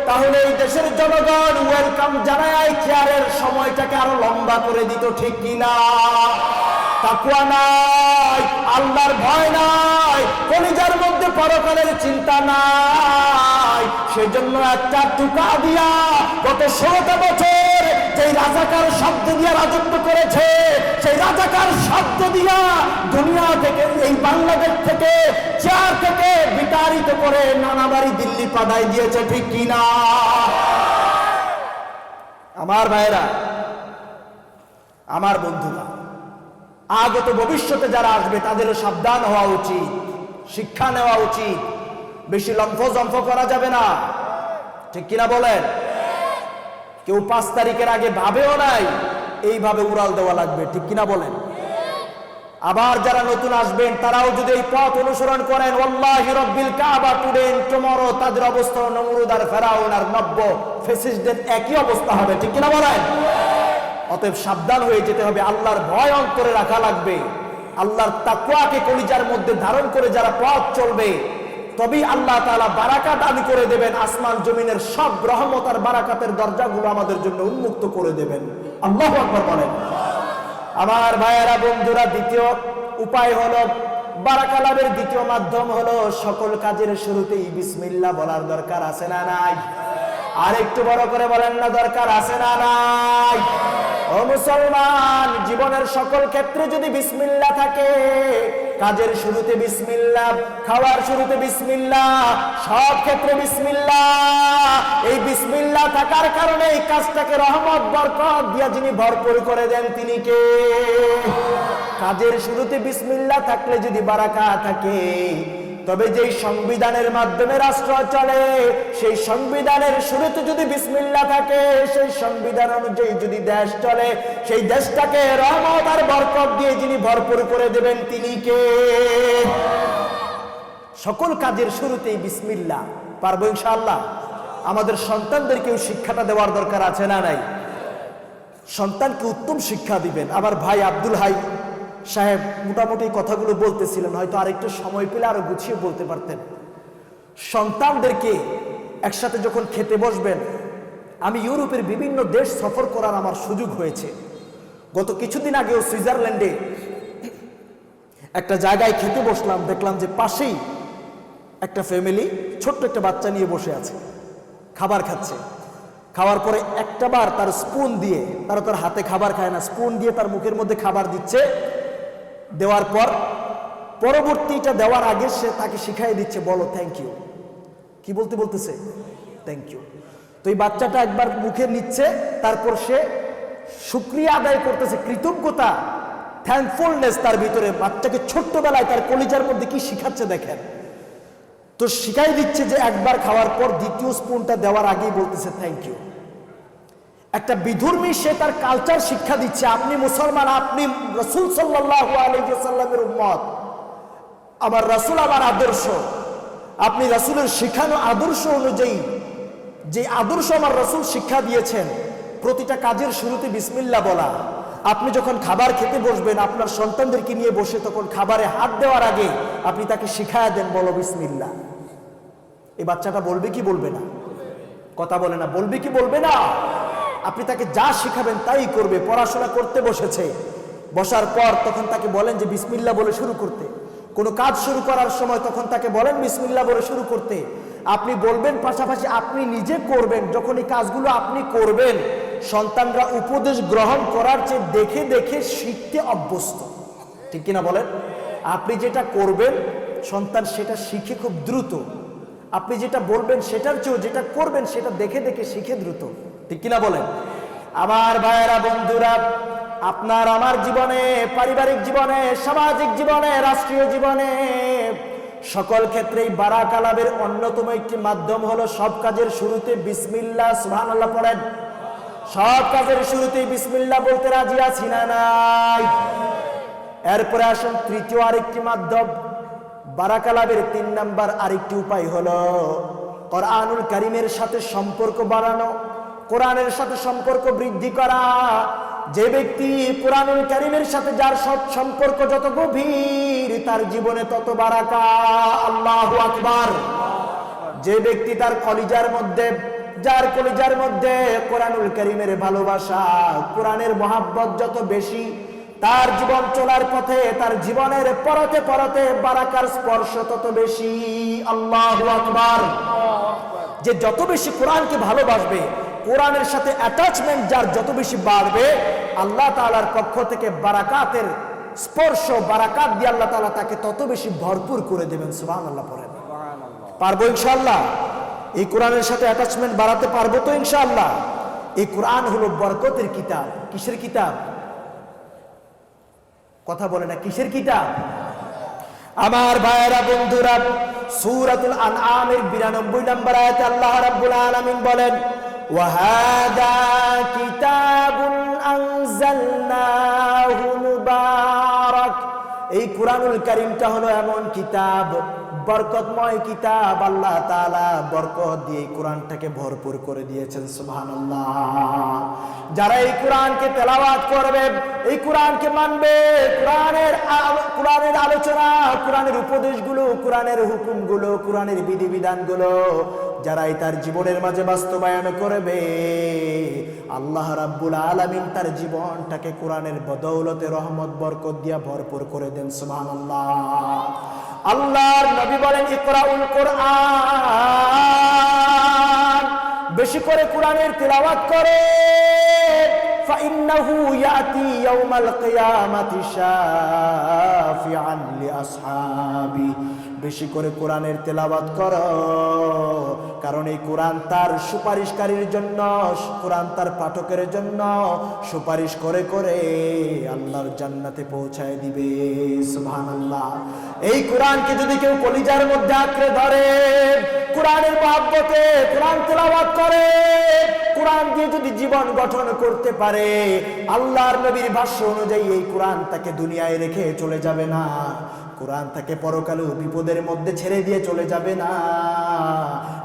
S1: তাহলে এই দেশের জনগণ ওয়েলকাম জানায় চেয়ারের সময়টাকে আরো লম্বা করে দিত, ঠিক কিনা? তাকওয়া নাই, আল্লাহর ভয় নাই, কলিজার মধ্যে পরকালের চিন্তা নাই। সেজন্য একটা টুকা দিয়া গত 16টা বছর যেই রাজাকার শব্দ দিয়া রাজত্ব করেছে, সেই রাজাকার শব্দ দিয়া দুনিয়া থেকে, এই বাংলাদেশ থেকে, চেয়ার থেকে বিতাড়িত করে নানা বাড়ি দিল্লি পাঠাই দিয়েছে, ঠিক কিনা? আমার ভাইরা, আমার বন্ধুরা, আগত ভবিষ্যতে যারা আসবে তাদেরও সাবধান হওয়া উচিত, শিক্ষা নেওয়া উচিত। বেশি লম্ফ করা যাবে না, ঠিক কিনা বলেন? কেউ 5 তারিখের আগে ভাবেও নাই এইভাবে উড়াল দেওয়া লাগবে, ঠিক কিনা বলেন? আবার যারা নতুন আসবেন তারাও যদি এই পথ অনুসরণ করেন, ওয়াল্লাহি রাব্বিল কাবা টুডে এন্ড টুমরো, তাদের অবস্থা নমরুদ আর ফেরাউন আর নব্য ফেসিস্টদের একই অবস্থা হবে, ঠিক কিনা বলেন? অতএব সাবধান হয়ে যেতে হবে, আল্লাহর ভয় অন্তরে রাখা লাগবে। আল্লাহর তাকওয়াকে কলিজার মধ্যে ধারণ করে যারা পথ চলবে, তবেই আল্লাহ তাআলা বারাকাত দান করে দেবেন। আসমান জমিনের সব রহমত আর বারাকাতের দরজাগুলো আমাদের জন্য উন্মুক্ত করে দেবেন। আল্লাহু আকবার বলেন। আমার ভাইয়েরা বন্ধুরা, দ্বিতীয় উপায় হলো, বারাকা লাভের দ্বিতীয় মাধ্যম হলো সকল কাজের শুরুতেই বিসমিল্লাহ বলার দরকার আছে না নাই? আর একটু বড় করে বলেন না, দরকার আছে না নাই? ও মুসলমান, জীবনের সকল ক্ষেত্রে যদি বিসমিল্লাহ থাকে, কাজের শুরুতে বিসমিল্লাহ, খাওয়ার শুরুতে বিসমিল্লাহ, সব ক্ষেত্রে বিসমিল্লাহ, এই বিসমিল্লাহ থাকার কারণে এই কাজটাকে রহমত বরকত দিয়া যিনি ভরপুর করে দেন তিনি কে? কাজের শুরুতে বিসমিল্লাহ থাকলে যদি বারাকা থাকে, তবে যেই সংবিধানের মাধ্যমে রাষ্ট্র চলে, সেই সংবিধানের শুরুতে যদি বিসমিল্লাহ থাকে, সেই সংবিধান অনুযায়ী যদি দেশ চলে, সেই দেশটাকে রহমত আর বরকত দিয়ে যিনি ভরপুর করে দেবেন তিনি কে? সকল কাজের শুরুতেই বিসমিল্লাহ। পারবো ইনশাআল্লাহ? আমাদের সন্তানদেরকেও শিক্ষাটা দেওয়ার দরকার আছে না নাই? সন্তানকে উত্তম শিক্ষা দিবেন। আমার ভাই আব্দুল হাই সাহেব মোটামুটি কথাগুলো বলতেছিলেন, হয়তো আরেকটু সময় পেলে আরো গুছিয়ে বলতে পারতেন। সন্তানদেরকে একসাথে যখন খেতে বসবেন, আমি ইউরোপের বিভিন্ন দেশ সফর করার আমার সুযোগ হয়েছে। গত কিছুদিন আগেও সুইজারল্যান্ডে একটা জায়গায় খেতে বসলাম, দেখলাম যে পাশেই একটা ফ্যামিলি ছোট্ট একটা বাচ্চা নিয়ে বসে আছে, খাবার খাচ্ছে। খাওয়ার পরে একটা বার তার স্পুন দিয়ে, তারা তার হাতে খাবার খায় না, স্পুন দিয়ে তার মুখের মধ্যে খাবার দিচ্ছে। দেওয়ার পর পরবর্তীটা দেওয়ার আগে সে তাকে শিখাই দিচ্ছে, বলো থ্যাংক ইউ। কি বলতেছে? Thank you. তো এই বাচ্চাটা একবার মুখে নিচ্ছে, তারপর সে শুকরিয়া আদায় করতেছে, কৃতজ্ঞতা, থ্যাঙ্কফুলনেস তার ভিতরে। বাচ্চাকে ছোট্টবেলায় তার কলিজার মধ্যে কি শিখাচ্ছে দেখেন। তো শিখাই দিচ্ছে যে একবার খাওয়ার পর দ্বিতীয় স্পুনটা দেওয়ার আগেই বলতেছে থ্যাংক ইউ। একটা বিধর্মী সে তার কালচার শিক্ষা দিচ্ছে, আপনি মুসলমান, আপনি রাসূল সাল্লাল্লাহু আলাইহি ওয়াসাল্লামের উম্মত, আমার রাসূল আমার আদর্শ, আপনি রাসূলের শিখানো আদর্শ অনুযায়ী যে আদর্শ আমার রাসূল শিক্ষা দিয়েছেন, প্রতিটা কাজের শুরুতে বিসমিল্লাহ বলা। আপনি যখন খাবার খেতে বসবেন, আপনার সন্তানদেরকে নিয়ে বসে, তখন খাবারে হাত দেওয়ার আগে আপনি তাকে শিখায়া দেন, বলো বিসমিল্লাহ। এই বাচ্চাটা বলবে কি বলবে না? কথা বলে না, বলবে কি বলবে না? আপনি তাকে যা শিখাবেন তাই করবে। পড়াশোনা করতে বসেছে, বসার পর তখন তাকে বলেন যে বিসমিল্লাহ বলে শুরু করতে। কোনো কাজ শুরু করার সময় তখন তাকে বলেন বিসমিল্লাহ বলে শুরু করতে। আপনি বলবেন, পাশাপাশি আপনি নিজে করবেন। যখন এই কাজগুলো আপনি করবেন, সন্তানরা উপদেশ গ্রহণ করার চেয়ে দেখে দেখে শিখতে অভ্যস্ত, ঠিক কিনা বলেন? আপনি যেটা করবেন সন্তান সেটা শিখে খুব দ্রুত। আপনি যেটা বলবেন সেটার চেয়েও যেটা করবেন সেটা দেখে দেখে শিখে দ্রুত, ঠিক কিনা বলেন? আমার ভাইয়েরা, বন্ধুরা, আপনার আমার জীবনে, পারিবারিক জীবনে, সামাজিক জীবনে, রাষ্ট্রীয় জীবনে, সকল ক্ষেত্রেই বারাকা লাভের অন্যতম একটি মাধ্যম হলো সব কাজের শুরুতে বিসমিল্লাহ, সুবহানাল্লাহ পড়েন। সব কাজের শুরুতেই বিসমিল্লাহ বলতে রাজি আছি না নাই? এরপরে আসুন তৃতীয় আরেকটি মাধ্যম বারাকা লাভের 3 নাম্বার আরেকটি উপায় হলো কোরআনুল কারীমের সাথে সম্পর্ক বাড়ানো, কোরআনের সাথে সম্পর্ক বৃদ্ধি করা। যে ব্যক্তি কোরআনুল কারীমের সাথে যার সম্পর্ক যত গভীর তার জীবনে তত বারাকা। আল্লাহু আকবার। যে ব্যক্তি তার কলিজার মধ্যে, যার কলিজার মধ্যে কোরআনুল কারীমের ভালোবাসা, কোরআনের মহাব্বত যত বেশি, তার জীবন চলার পথে, তার জীবনের পরতে পরতে বারাকার স্পর্শ তত বেশি। আল্লাহু আকবার। যে যত বেশি কোরআনকে ভালোবাসবে, কোরআনের সাথে অ্যাটাচমেন্ট যার যত বেশি বাড়বে, আল্লাহ তাআলার পক্ষ থেকে বারাকাতের স্পর্শ, বারাকাত দিয়ে আল্লাহ তাআলা তাকে তত বেশি ভরপুর করে দেবেন। সুবহানাল্লাহ পড়েন। পারবো ইনশাআল্লাহ? এই কোরআনের সাথে অ্যাটাচমেন্ট বাড়াতে পারবো তো ইনশাআল্লাহ? এই কোরআন হলো বরকতের কিতাব। কিসের কিতাব? কথা বলে না, কিসের কিতাব? আমার ভাইয়েরা, বন্ধুরা, সূরাতুল আনআমের 92 নম্বর আয়াতে আল্লাহ রাব্বুল আলামিন বলেন, ওয়াহাদা কিতাবুন আনজালনাহু মুবারাক। এই কোরআনুল কারীমটা হলো এমন কিতাব, বরকতময় কিতাব। আল্লাহ তাআলা বরকত দিয়ে এই কোরআনটাকে ভরপুর করে দিয়েছেন। সুবহানাল্লাহ। যারা এই কোরআনকে তেলাওয়াত করবে, এই কোরআনকে মানবে, কোরআনের আলোচনা, কোরআনের উপদেশগুলো, কোরআনের হুকুমগুলো, কোরআনের বিধিবিধানগুলো যারাই তার জীবনের মাঝে বাস্তবায়ন করবে, আল্লাহ রাব্বুল আলামিন তার জীবনটাকে কোরআনের বদৌলতে রহমত বরকত দিয়া ভরপুর করে দেন। সুবহানাল্লাহ। আল্লাহর নবী বলেন, ইকরাউল কোরআন, বেশি করে কোরআনের তিলাওয়াত করে, ফাইন্নাহু ইয়াতি ইয়াউমাল কিয়ামাতি শাফিআন লিআসহাবি। বেশি করে কোরআনের তেলাওয়াত করো, কারণ এই কোরআন তার সুপারিশকারীর জন্য, কোরআন তার পাঠকের জন্য সুপারিশ করে করে আল্লাহর জান্নাতে পৌঁছায় দিবে। সুবহানাল্লাহ। এই কোরআনকে যদি কেউ কলিজার মধ্যে আঁকড়ে ধরে, কোরআনের মহব্বতে কোরআন তেলাওয়াত করে, কোরআন দিয়ে যদি জীবন গঠন করতে পারে, আল্লাহর নবীর ভাষ্য অনুযায়ী এই কোরআন তাকে দুনিয়ায় রেখে চলে যাবে না, কোরআন তাকে পরকালেও বিপদের মধ্যে ছেড়ে দিয়ে চলে যাবে না,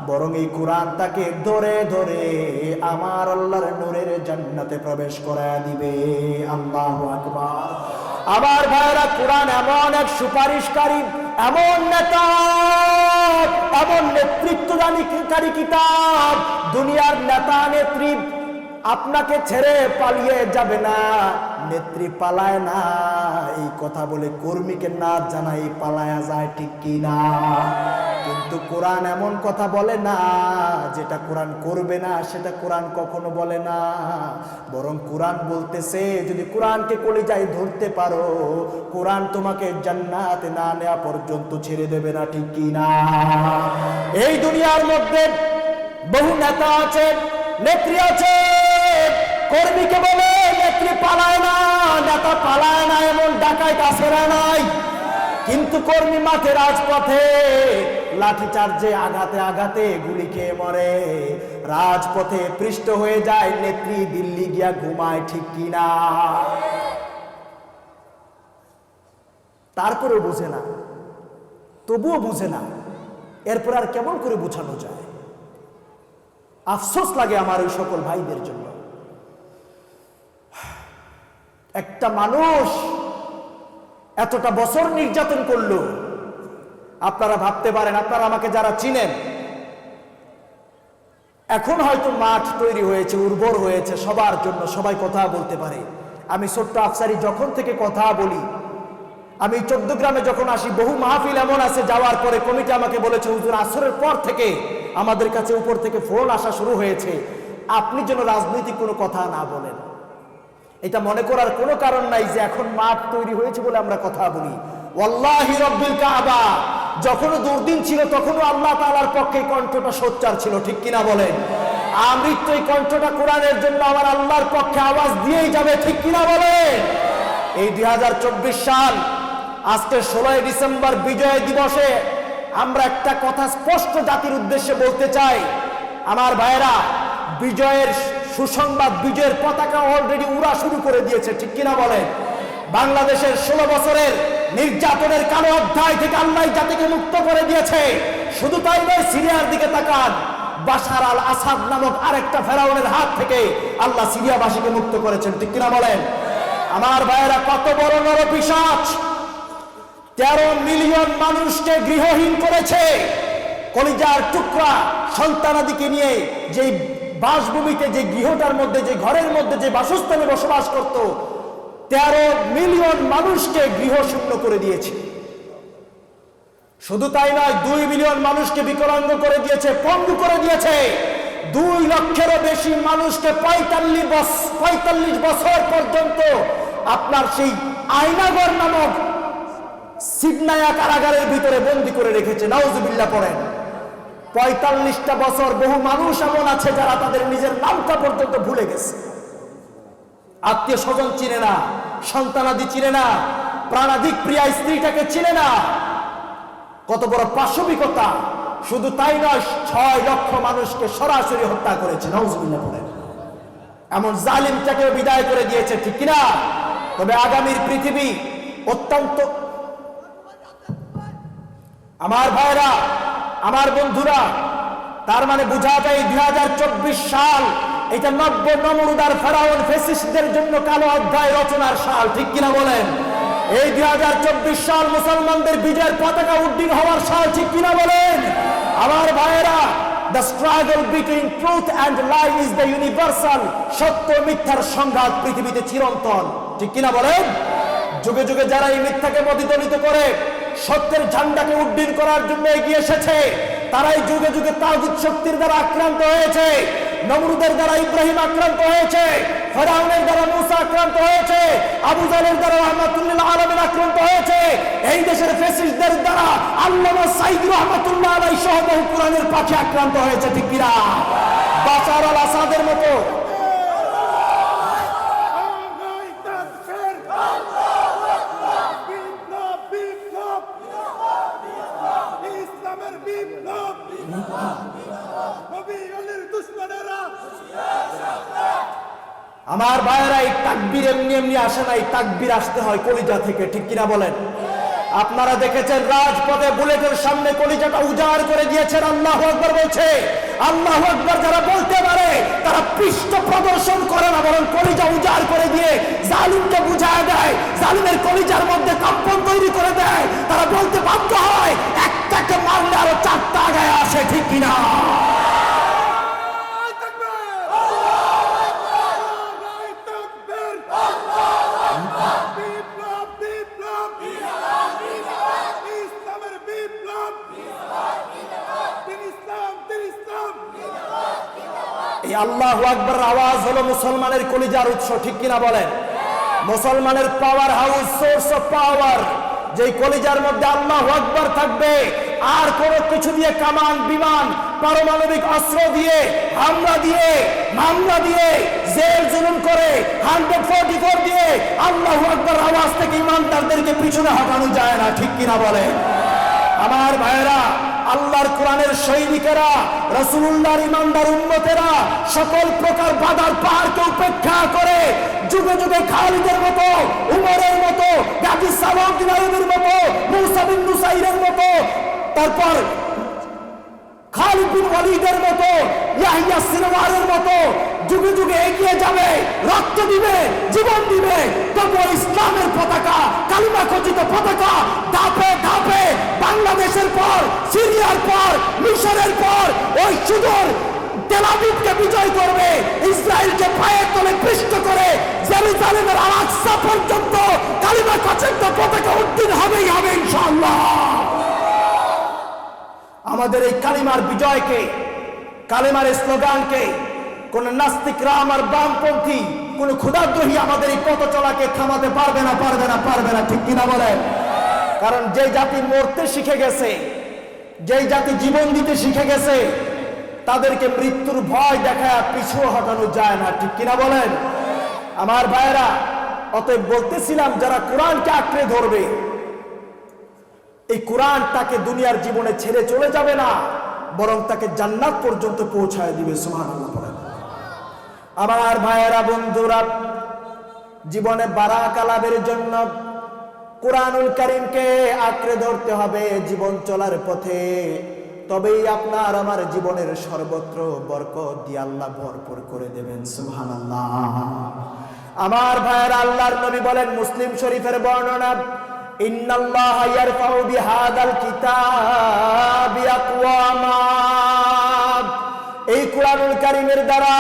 S1: বরং এই কোরআন তাকে ধরে ধরে আমার আল্লাহর নূরের জান্নাতে প্রবেশ করায় দিবে। আল্লাহু আকবার। আমার ভাইরা, কোরআন এমন এক সুপারিশকারী, এমন নেতা, এমন নেতৃত্বদানকারী কিতাব, দুনিয়ার নেতা নেত্রী আপনাকে ছেড়ে পালিয়ে যাবে না। নেত্রী পালায় না, এই কথা বলে কর্মীকে না জানাই পালায়া যায়, ঠিক কি না? কিন্তু কোরআন এমন কথা বলে না যেটা কোরআন করবে না, সেটা কোরআন কখনো বলে না। বরং কোরআন বলতেছে, যদি কোরআনকে কলিজায় ধরতে পারো, কোরআন তোমাকে জান্নাতে না নেওয়া পর্যন্ত ছেড়ে দেবে না, ঠিক কি না? এই দুনিয়ার মধ্যে বহু নেতা আছে, নেত্রী আছে, কর্মীকে বলে নেত্রী পালায় না, নেতা পালায় না, এমন ডাকাইত আছে না নাই? কিন্তু কর্মী মাঠে রাজপথে লাঠি চার্জে আঘাতে আঘাতে গুলি খেয়ে মরে, রাজপথে পৃষ্ঠ হয়ে যায়, নেত্রী দিল্লি গিয়া ঘুমায়, ঠিক কিনা? তারপরেও বুঝে না, তবুও বুঝে না, এরপর আর কেমন করে বোঝানো যায়? আফসোস লাগে আমার ওই সকল ভাইদের জন্য। একটা মানুষ এতটা বছর নির্যাতন করলো। আপনারা ভাবতে পারেন, আপনারা আমাকে যারা চিনেন, এখন হয়তো মাঠ তৈরি হয়েছে, উর্বর হয়েছে সবার জন্য, সবাই কথা বলতে পারে। আমি ছোট্ট আফসারি যখন থেকে কথা বলি, আমি 14 গ্রামে যখন আসি, বহু মাহফিল এমন আছে যাওয়ার পরে কমিটি আমাকে বলেছে, হুজুর আসরের পর থেকে আমাদের কাছে উপর থেকে ফোন আসা শুরু হয়েছে, আপনি যেন রাজনৈতিক কোনো কথা না বলেন। এটা মনে করার কোনো কারণ নাই যে এখন মাঠ তৈরি হয়েছে বলে আমরা কথা বলি। ওয়াল্লাহি রব্বিল কাবা, যখনও দুর্দিন ছিল তখনও আল্লাহ তাআলার পক্ষে কণ্ঠটা সোচ্চার ছিল, ঠিক কিনা বলেন? আমৃত্যু এই কণ্ঠটা কোরআনের জন্য আমার আল্লাহর পক্ষে আওয়াজ দিয়েই যাবে, ঠিক কিনা বলেন? এই 2024 সাল, আজকে 16 ডিসেম্বর বিজয় দিবসে আমরা একটা কথা স্পষ্ট জাতির উদ্দেশ্যে বলতে চাই। আমার ভাইয়েরা, বিজয়ের সুসংবাদ, বিজয়ের পতাকা অলরেডি উড়া শুরু করে দিয়েছে, ঠিক কিনা বলেন? বাংলাদেশের 16 বছরের নির্যাতনের কালো অধ্যায় থেকে আল্লাহ জাতিকে মুক্ত করে দিয়েছে। শুধু তাই নয়, সিরিয়ার দিকে তাকান, বাশার আল আসাদ নামক আরেকটা ফেরাউনের হাত থেকে আল্লাহ সিরিয়াবাসীকে মুক্ত করেছেন, ঠিক কিনা বলেন? আমার ভাইয়েরা, কত বড় নরপিশাচ 13 মিলিয়ন মানুষকে গৃহহীন করেছে। কলিজার টুকরা সন্তানাদিকে নিয়ে যে বাসভূমিতে, যে গৃহটার মধ্যে, যে ঘরের মধ্যে, যে বাসস্থানে বসবাস করত, 13 মিলিয়ন মানুষকে গৃহশূন্য করে দিয়েছে। শুধু তাই নয়, 2 মিলিয়ন মানুষকে বিকলাঙ্গ করে দিয়েছে, পঙ্গু করে দিয়েছে। 2 লক্ষেরও বেশি মানুষকে 45 বছর পর্যন্ত আপনার সেই আয়নাগর নামক সিডনায়া কারাগারের ভিতরে বন্দী করে রেখেছে। নাউজুবিল্লাহ পড়েন। 45টা বছর বহু মানুষ এমন আছে যারা তাদের নিজের নামটা পর্যন্ত ভুলে গেছে, আত্মীয় স্বজন চিনে না, সন্তানাদি চিনে না, প্রাণাধিক প্রিয়া স্ত্রীটাকে চিনে না। কত বড় পাশবিকতা! শুধু তাই নয়, 6 লক্ষ মানুষকে সরাসরি হত্যা করেছে। নাউজুবিল্লাহ পড়েন। এমন জালিমটাকে বিদায় করে দিয়েছে, ঠিক কিনা? তবে আগামীর পৃথিবী অত্যন্ত, আমার ভাইরা, আমার বন্ধুরা, তার মানে বোঝা যায় 2024 সাল এটা নব্য নমরুদার ফেরাউন ফ্যাসিস্টদের জন্য কালো অধ্যায় রচনার সাল, ঠিক কিনা বলেন? এই 2024 সাল মুসলমানদের বিজয়ের পতাকা উড্ডীন হওয়ার সাল, ঠিক কিনা বলেন? আমার ভাইয়েরা, the struggle between truth and lie is the universal. সত্য মিথ্যার সংঘাত পৃথিবীতে চিরন্তন, ঠিক কিনা বলেন? যুগে যুগে যারা এই মিথ্যাকে প্রতিধ্বনিত করে সত্যের ঝান্ডাকে উড্ডীন করার জন্য এগিয়ে এসেছে, তারাই যুগে যুগে তাগুত শক্তির দ্বারা আক্রান্ত হয়েছে। নমরুদের দ্বারা ইব্রাহিম আক্রান্ত হয়েছে, ফেরাউনের দ্বারা মূসা আক্রান্ত হয়েছে, আবু জাহেলের দ্বারা রাহমাতুল্লিল আলামিন আক্রান্ত হয়েছে। এই দেশের ফ্যাসিস্টদের দ্বারা আল্লামা সাইদ রাহমাতুল্লাহ আলাইহি সহ বহু কোরআনের পাখি আক্রান্ত হয়েছে, ঠিক কিনা? বাশার আল আসাদের মতো আমার ভাইয়েরা, এই তাকবীর এমনি এমনি আসে না, এই তাকবীর আসতে হয় কলিজা থেকে, ঠিক কিনা বলেন? আপনারা দেখেছেন রাজপথে বুলেটের সামনে কলিজাটা উজাড় করে দিয়েছেন, আল্লাহু আকবার বলছে। আল্লাহু আকবার যারা বলতে পারে তারা পৃষ্ঠ প্রদর্শন করে না, বরং কলিজা উজাড় করে দিয়ে জালিমকে বুঝায় দেয়, জালিমের কলিজার মধ্যে কম্পন তৈরি করে দেয়। তারা বলতে বাধ্য হয়, একটাকে মারলে আরো 4টা আগায় আসে, ঠিক কিনা? এই আল্লাহু আকবার আওয়াজ হলো মুসলমানের কলিজার উৎস, ঠিক কিনা বলেন? মুসলমানের power house, source of power, যেই কলিজার মধ্যে আল্লাহু আকবার থাকবে, আর কোনো কিছু দিয়ে, কামান, বিমান, পারমাণবিক অস্ত্র দিয়ে, হামলা দিয়ে, মামলা দিয়ে, জেল জুলুম করে 144 দিয়ে আল্লাহু আকবার আওয়াজ থেকে ইমানদারদেরকে পিছনে হটানো যায় না, ঠিক কিনা বলেন? আমার ভাইয়েরা, আল্লাহর কোরআনের সৈনিকেরা, রাসূলুল্লাহর ইমানদার উম্মতেরা সকল প্রকার বাধার পাহাড়কে উপেক্ষা করে যুগে যুগে খালিদের মতো, উমরের মতো, গাজী সালাউদ্দিন আইয়ুবীর মতো, মূসা বিন নুসাইরের মতো, তারপর খালিদ বিন ওয়ালিদের মতো, ইয়াহইয়া সিনওয়ারের মতো যুগে যুগে এগিয়ে যাবে, রক্ত দিবে, জীবন দিবে। তবু ইসলামের পতাকা, কালিমা খচিত পতাকা ধাপে ধাপে বাংলাদেশের পর, সিরিয়ার পর, মিশরের পর ওই সুদূর তেল আবিবকে বিজয় করবে, ইসরায়েলকে পায়ের তলে পৃষ্ঠ করে জেরুজালেমের আল আকসা পর্যন্ত কালিমা খচিত পতাকা উড্ডীন হবেই হবে ইনশাআল্লাহ। আমাদের এই কালিমার বিজয়কে, কালিমার স্লোগানকে কোন নাস্তিকরা, আমার বামপন্থী, কোন ক্ষুধাদ্রোহী আমাদের এই পথ চলাকে থামাতে পারবে না, পারবে না, পারবে না, ঠিক কিনা বলেন? কারণ যে জাতি মরতে শিখে গেছে, যেই জাতি জীবন দিতে শিখে গেছে, তাদেরকে মৃত্যুর ভয় দেখায় পিছু হটানো যায় না, ঠিক কিনা বলেন? আমার ভাইয়েরা, অতএব বলতেছিলাম যারা কোরআনকে আঁকড়ে ধরবে, এই কোরআন তাকে দুনিয়ার জীবনে ছেড়ে চলে যাবে না, বরং তাকে জান্নাত পর্যন্ত পৌঁছায় দিবে। সুবহানাল্লাহ বলেন। আমার ভাইয়েরা, বন্ধুরা, জীবনে বারাকা লাভের জন্য কোরআনুল কারীমকে আঁকড়ে ধরতে হবে জীবন চলার পথে। তবেই আপনার আমার জীবনের সর্বত্র বরকত দিয়ে আল্লাহ ভরপুর করে দেবেন। সুবহানাল্লাহ। আমার ভাইয়েরা, আল্লাহর নবী বলেন, মুসলিম শরীফের বর্ণনা, ইন্নাল্লাহা ইয়ারফাউ বিহাদাল কিতাবি আকওয়ামা, এই কোরআনুল কারীমের দ্বারা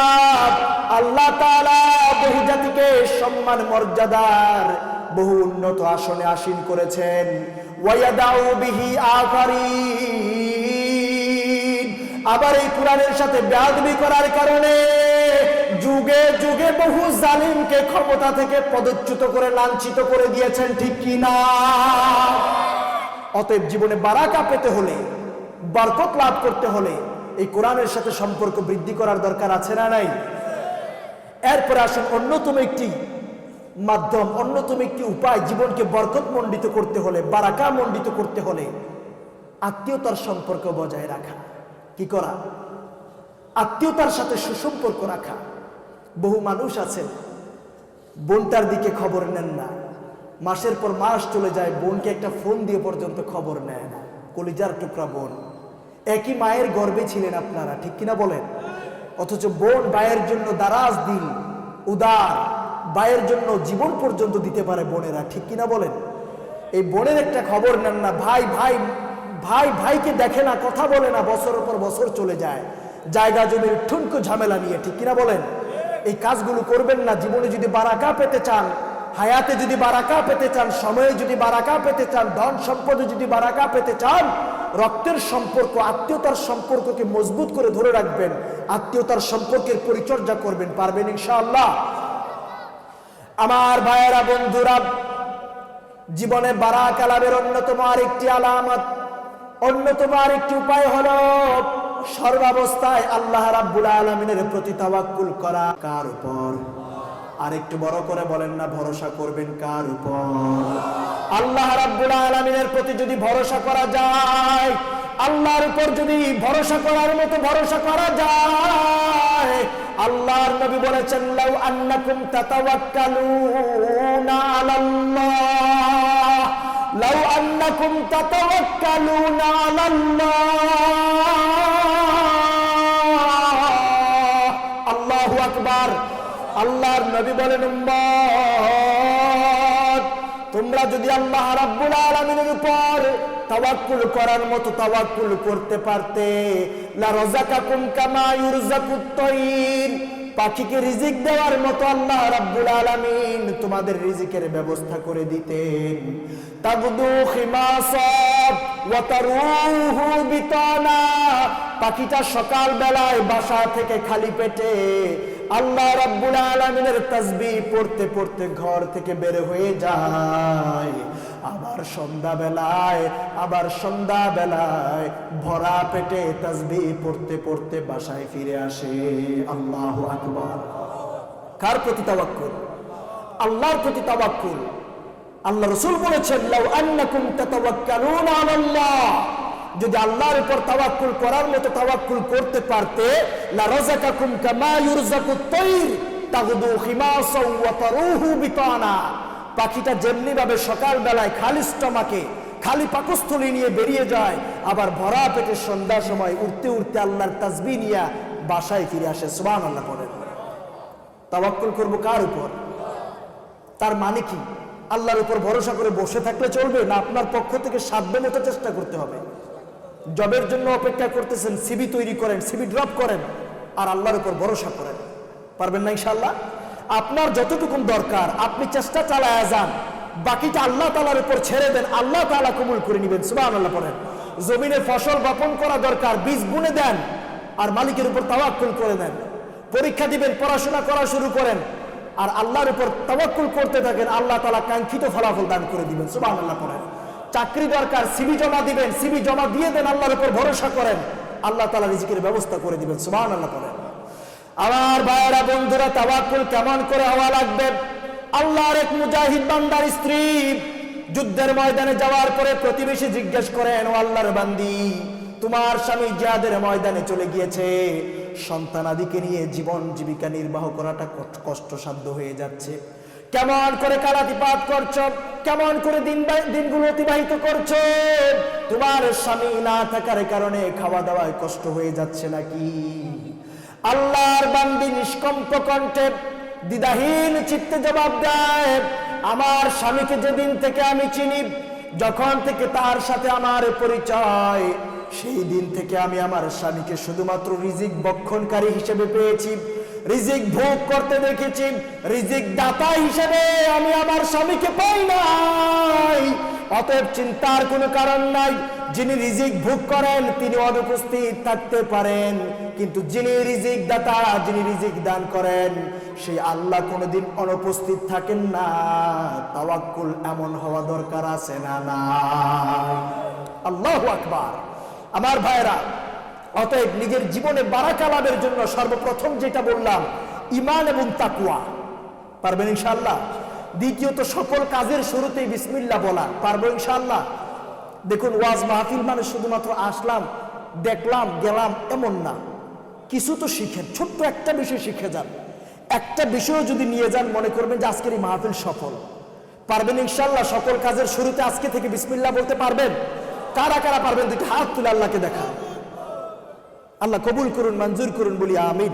S1: আল্লাহ তাআলা বহু জাতিকে সম্মান মর্যাদার বহু উন্নত আসনে আসীন করেছেন। ওয়ায়াদাউ বিহি আফারিন, আবার এই কোরআনের সাথে বেয়াদবি করার কারণে যুগে যুগে বহু জালিমকে ক্ষমতা থেকে পদচ্যুত করে লাঞ্ছিত করে দিয়েছেন, ঠিক কি না? অতএব জীবনে বারাকা পেতে হলে, বরকত লাভ করতে হলে এই কোরআনের সাথে সম্পর্ক বৃদ্ধি করার দরকার আছে না নাই? এরপরে আসুন অন্যতম একটি মাধ্যম, অন্যতম একটি উপায় জীবনকে বরকত মণ্ডিত করতে হলে, বারাকা মণ্ডিত করতে হলে আত্মীয়তার সম্পর্ক বজায় রাখা। কি করা? আত্মীয়তার সাথে সুসম্পর্ক রাখা। বহু মানুষ আছেন বোনটার দিকে খবর নেন না, মাসের পর মাস চলে যায়, বোনকে একটা ফোন দিয়ে পর্যন্ত খবর নেয় না। কলিজার টুকরা বোন, একই মায়ের গর্ভে ছিলেন আপনারা, ঠিক কিনা বলেন? অথচ বোন ভাইয়ের জন্য দারাজ দিল, উদার, ভাইয়ের জন্য জীবন পর্যন্ত দিতে পারে বোনেরা, ঠিক কিনা বলেন? এই বোনের একটা খবর নেন না, ভাই ভাই ভাই ভাইকে দেখে না, কথা বলে না, বছরের পর বছর চলে যায় জায়গা জমির ঠুনকো ঝামেলা নিয়ে, ঠিক কিনা বলেন? এই কাজগুলো করবেন না। জীবনে যদি বারাকা পেতে চান, হায়াতে যদি বারাকা পেতে চান, সময়ে যদি বারাকা পেতে চান, ধন সম্পদে যদি বারাকা পেতে চান, রক্তের সম্পর্ক, আত্মীয়তার সম্পর্ককে মজবুত করে ধরে রাখবেন, আত্মীয়তার সম্পর্কের পরিচর্যা করবেন, পারবেন ইনশাআল্লাহ। আমার ভাইয়েরা, বন্ধুরা, জীবনে বারাকা লাভের অন্যতম আরেকটি আলামত, অন্যতম আরেকটি উপায় হলো সর্বাবস্থায় আল্লাহ রাব্বুল আলামিনের প্রতি তাওয়াক্কুল করা। কার উপর? আরেকটু বড় করে বলেন না, ভরসা করবেন কার উপর? আল্লাহ রাব্বুল আলামিনের প্রতি যদি ভরসা করা যায়, আল্লাহর উপর যদি ভরসা করার মতো ভরসা করা যায়, আল্লাহর নবী বলেছেন, লাউ আন্নাকুম তাতাওয়াক্কালুনা আলাল্লাহ, লাউ আন্নাকুম তাতাওয়াক্কালুনা আলাল্লাহ। আল্লাহু আকবার। আল্লাহর নবী বলেন, উম্মত, তোমরা যদি আল্লাহ রাব্বুল আলামিনের উপর তাওয়াক্কুল করার মতো তাওয়াক্কুল করতে পারতে, লা রাযাকাকুম কামা ইউরযাকুত তায়র, পাখিকে রিজিক দেওয়ার মতো আল্লাহ রাব্বুল আলামিন তোমাদের রিজিকের ব্যবস্থা করে দিতেন। তাগদু খিমাসাত ওয়া তারুহু বিতানা, পাখিটা সকাল বেলায় বাসা থেকে খালি পেটে আল্লাহ রাব্বুল আলামিনের তাসবিহ পড়তে পড়তে ঘর থেকে বের হয়ে যায়, আবার সন্ধ্যাবেলায় ভরা পেটে তাসবিহ পড়তে পড়তে বাসায় ফিরে আসে। আল্লাহু আকবার। কার প্রতি তাওয়াক্কুল? আল্লাহর প্রতি তাওয়াক্কুল। আল্লাহ রাসূল বলেছেন, লাউ আন্নাকুম তাতাওয়াক্কালুনা আলাল্লাহ, যদি আল্লাহর উপর তাওয়াক্কুল করার মতো তাওয়াক্কুল করতে পারতে, লা রাযাকাকুম কামা ইউরযাকুত তায়র তাগদু খিমাসাও ওয়া তারুহু বিতানা, পাখিটা যেমনি ভাবে সকাল বেলায় খালি স্টমাকে, খালি পাকস্থলী নিয়ে বেরিয়ে যায়, আবার ভরা পেটে সন্ধ্যার সময় উঠতে উঠতে আল্লাহর তাসবিহ নিয়ে বাসায় ফিরে আসে। সুবহানাল্লাহ পড়েন। তাওয়াক্কুল করব কার উপর? তার মানে কি? আল্লাহর উপর ভরসা করে বসে থাকলে চলবে না, আপনার পক্ষ থেকে সাধ্যমতো চেষ্টা করতে হবে। জবের জন্য অপেক্ষা করতেছেন, সিভি তৈরি করেন, সিভি ড্রপ করেন, আর আল্লাহর উপর ভরসা করেন। পারবেন না ইনশাআল্লাহ? আপনার যতটুকু দরকার আপনি চেষ্টা চালায় যান, বাকিটা আল্লাহ তাআলার উপর ছেড়ে দেন, আল্লাহ তাআলা কবুল করে নেবেন। সুবহানাল্লাহ পড়েন। জমিনে ফসল বপন করা দরকার, বীজ বুনে দেন, আর মালিকের উপর তাওয়াক্কুল করে দেন। পরীক্ষা দিবেন, পড়াশোনা করা শুরু করেন, আর আল্লাহর উপর তাওয়াক্কুল করতে থাকেন, আল্লাহ তাআলা কাঙ্ক্ষিত ফলাফল দান করে দিবেন। সুবহানাল্লাহ পড়েন। চাকরি দরকার, সিভি জমা দিবেন, সিভি জমা দিয়ে দেন, আল্লাহর উপর ভরসা করেন, আল্লাহ তাআলা রিজিকের ব্যবস্থা করে দিবেন। সুবহানাল্লাহ বলেন। আমার ভাইরা বন্ধুরা, তাওয়াক্কুল কেমন করে হওয়া লাগবে? আল্লাহর এক মুজাহিদ বান্দার স্ত্রী যুদ্ধের ময়দানে যাওয়ার পরে প্রতিবেশী জিজ্ঞেস করেন, ও আল্লাহর বান্দি, তোমার স্বামী জিহাদের ময়দানে চলে গিয়েছে, সন্তানাদিকে নিয়ে জীবন জীবিকা নির্বাহ করাটা কষ্টসাধ্য হয়ে যাচ্ছে, কেমন করে কালাতিপাত করছো, কেমন করে দিনগুলো অতিবাহিত করছো? তোমার স্বামী না থাকার কারণে খাওয়া দাওয়ায় কষ্ট হয়ে যাচ্ছে নাকি? আল্লাহর বান্দি নিষ্কম্প কণ্ঠে দ্বিধাহীন চিত্তে জবাব দেয়, আমার স্বামীকে যেদিন থেকে আমি চিনি, যখন থেকে তার সাথে আমার পরিচয়, সেই দিন থেকে আমি আমার স্বামীকে শুধুমাত্র রিজিক বক্ষণকারী হিসেবে পেয়েছি, রিজিক ভোগ করতে দেখেছি, রিজিক দাতা হিসেবে আমি আমার স্বামীকে পাই নাই। অতএব চিন্তার কোনো কারণ নাই, যিনি রিজিক ভোগ করেন তিনি অনুপস্থিত থাকতে পারেন, কিন্তু যিনি রিজিক দাতা, যিনি রিজিক দান করেন, সেই আল্লাহ কোনোদিন অনুপস্থিত থাকেন না। তাওয়াক্কুল এমন হওয়া দরকার আছে না? নাই। আল্লাহু আকবার। আমার ভাইরা, অতএব নিজের জীবনে বারাকা লাভের জন্য সর্বপ্রথম যেটা বললাম, ঈমান এবং তাকওয়া। পারবেন ইনশাআল্লাহ? দ্বিতীয়ত, সকল কাজের শুরুতেই বিসমিল্লাহ বলা। পারবো ইনশাআল্লাহ? দেখুন, ওয়াজ মাহফিল মানে শুধুমাত্র আসলাম, দেখলাম, গেলাম এমন না, কিছু তো শিখেন, ছোট্ট একটা বিষয় শিখে যান। একটা বিষয় যদি নিয়ে যান, মনে করবেন যে আজকের এই মাহফিল সফল। পারবেন ইনশাআল্লাহ? সকল কাজের শুরুতে আজকে থেকে বিসমিল্লাহ বলতে পারবেন? কারা কারা পারবেন? দুটি হাত তুলে আল্লাহকে দেখা। আল্লাহ কবুল করুন, মঞ্জুর করুন, বলি আমিন।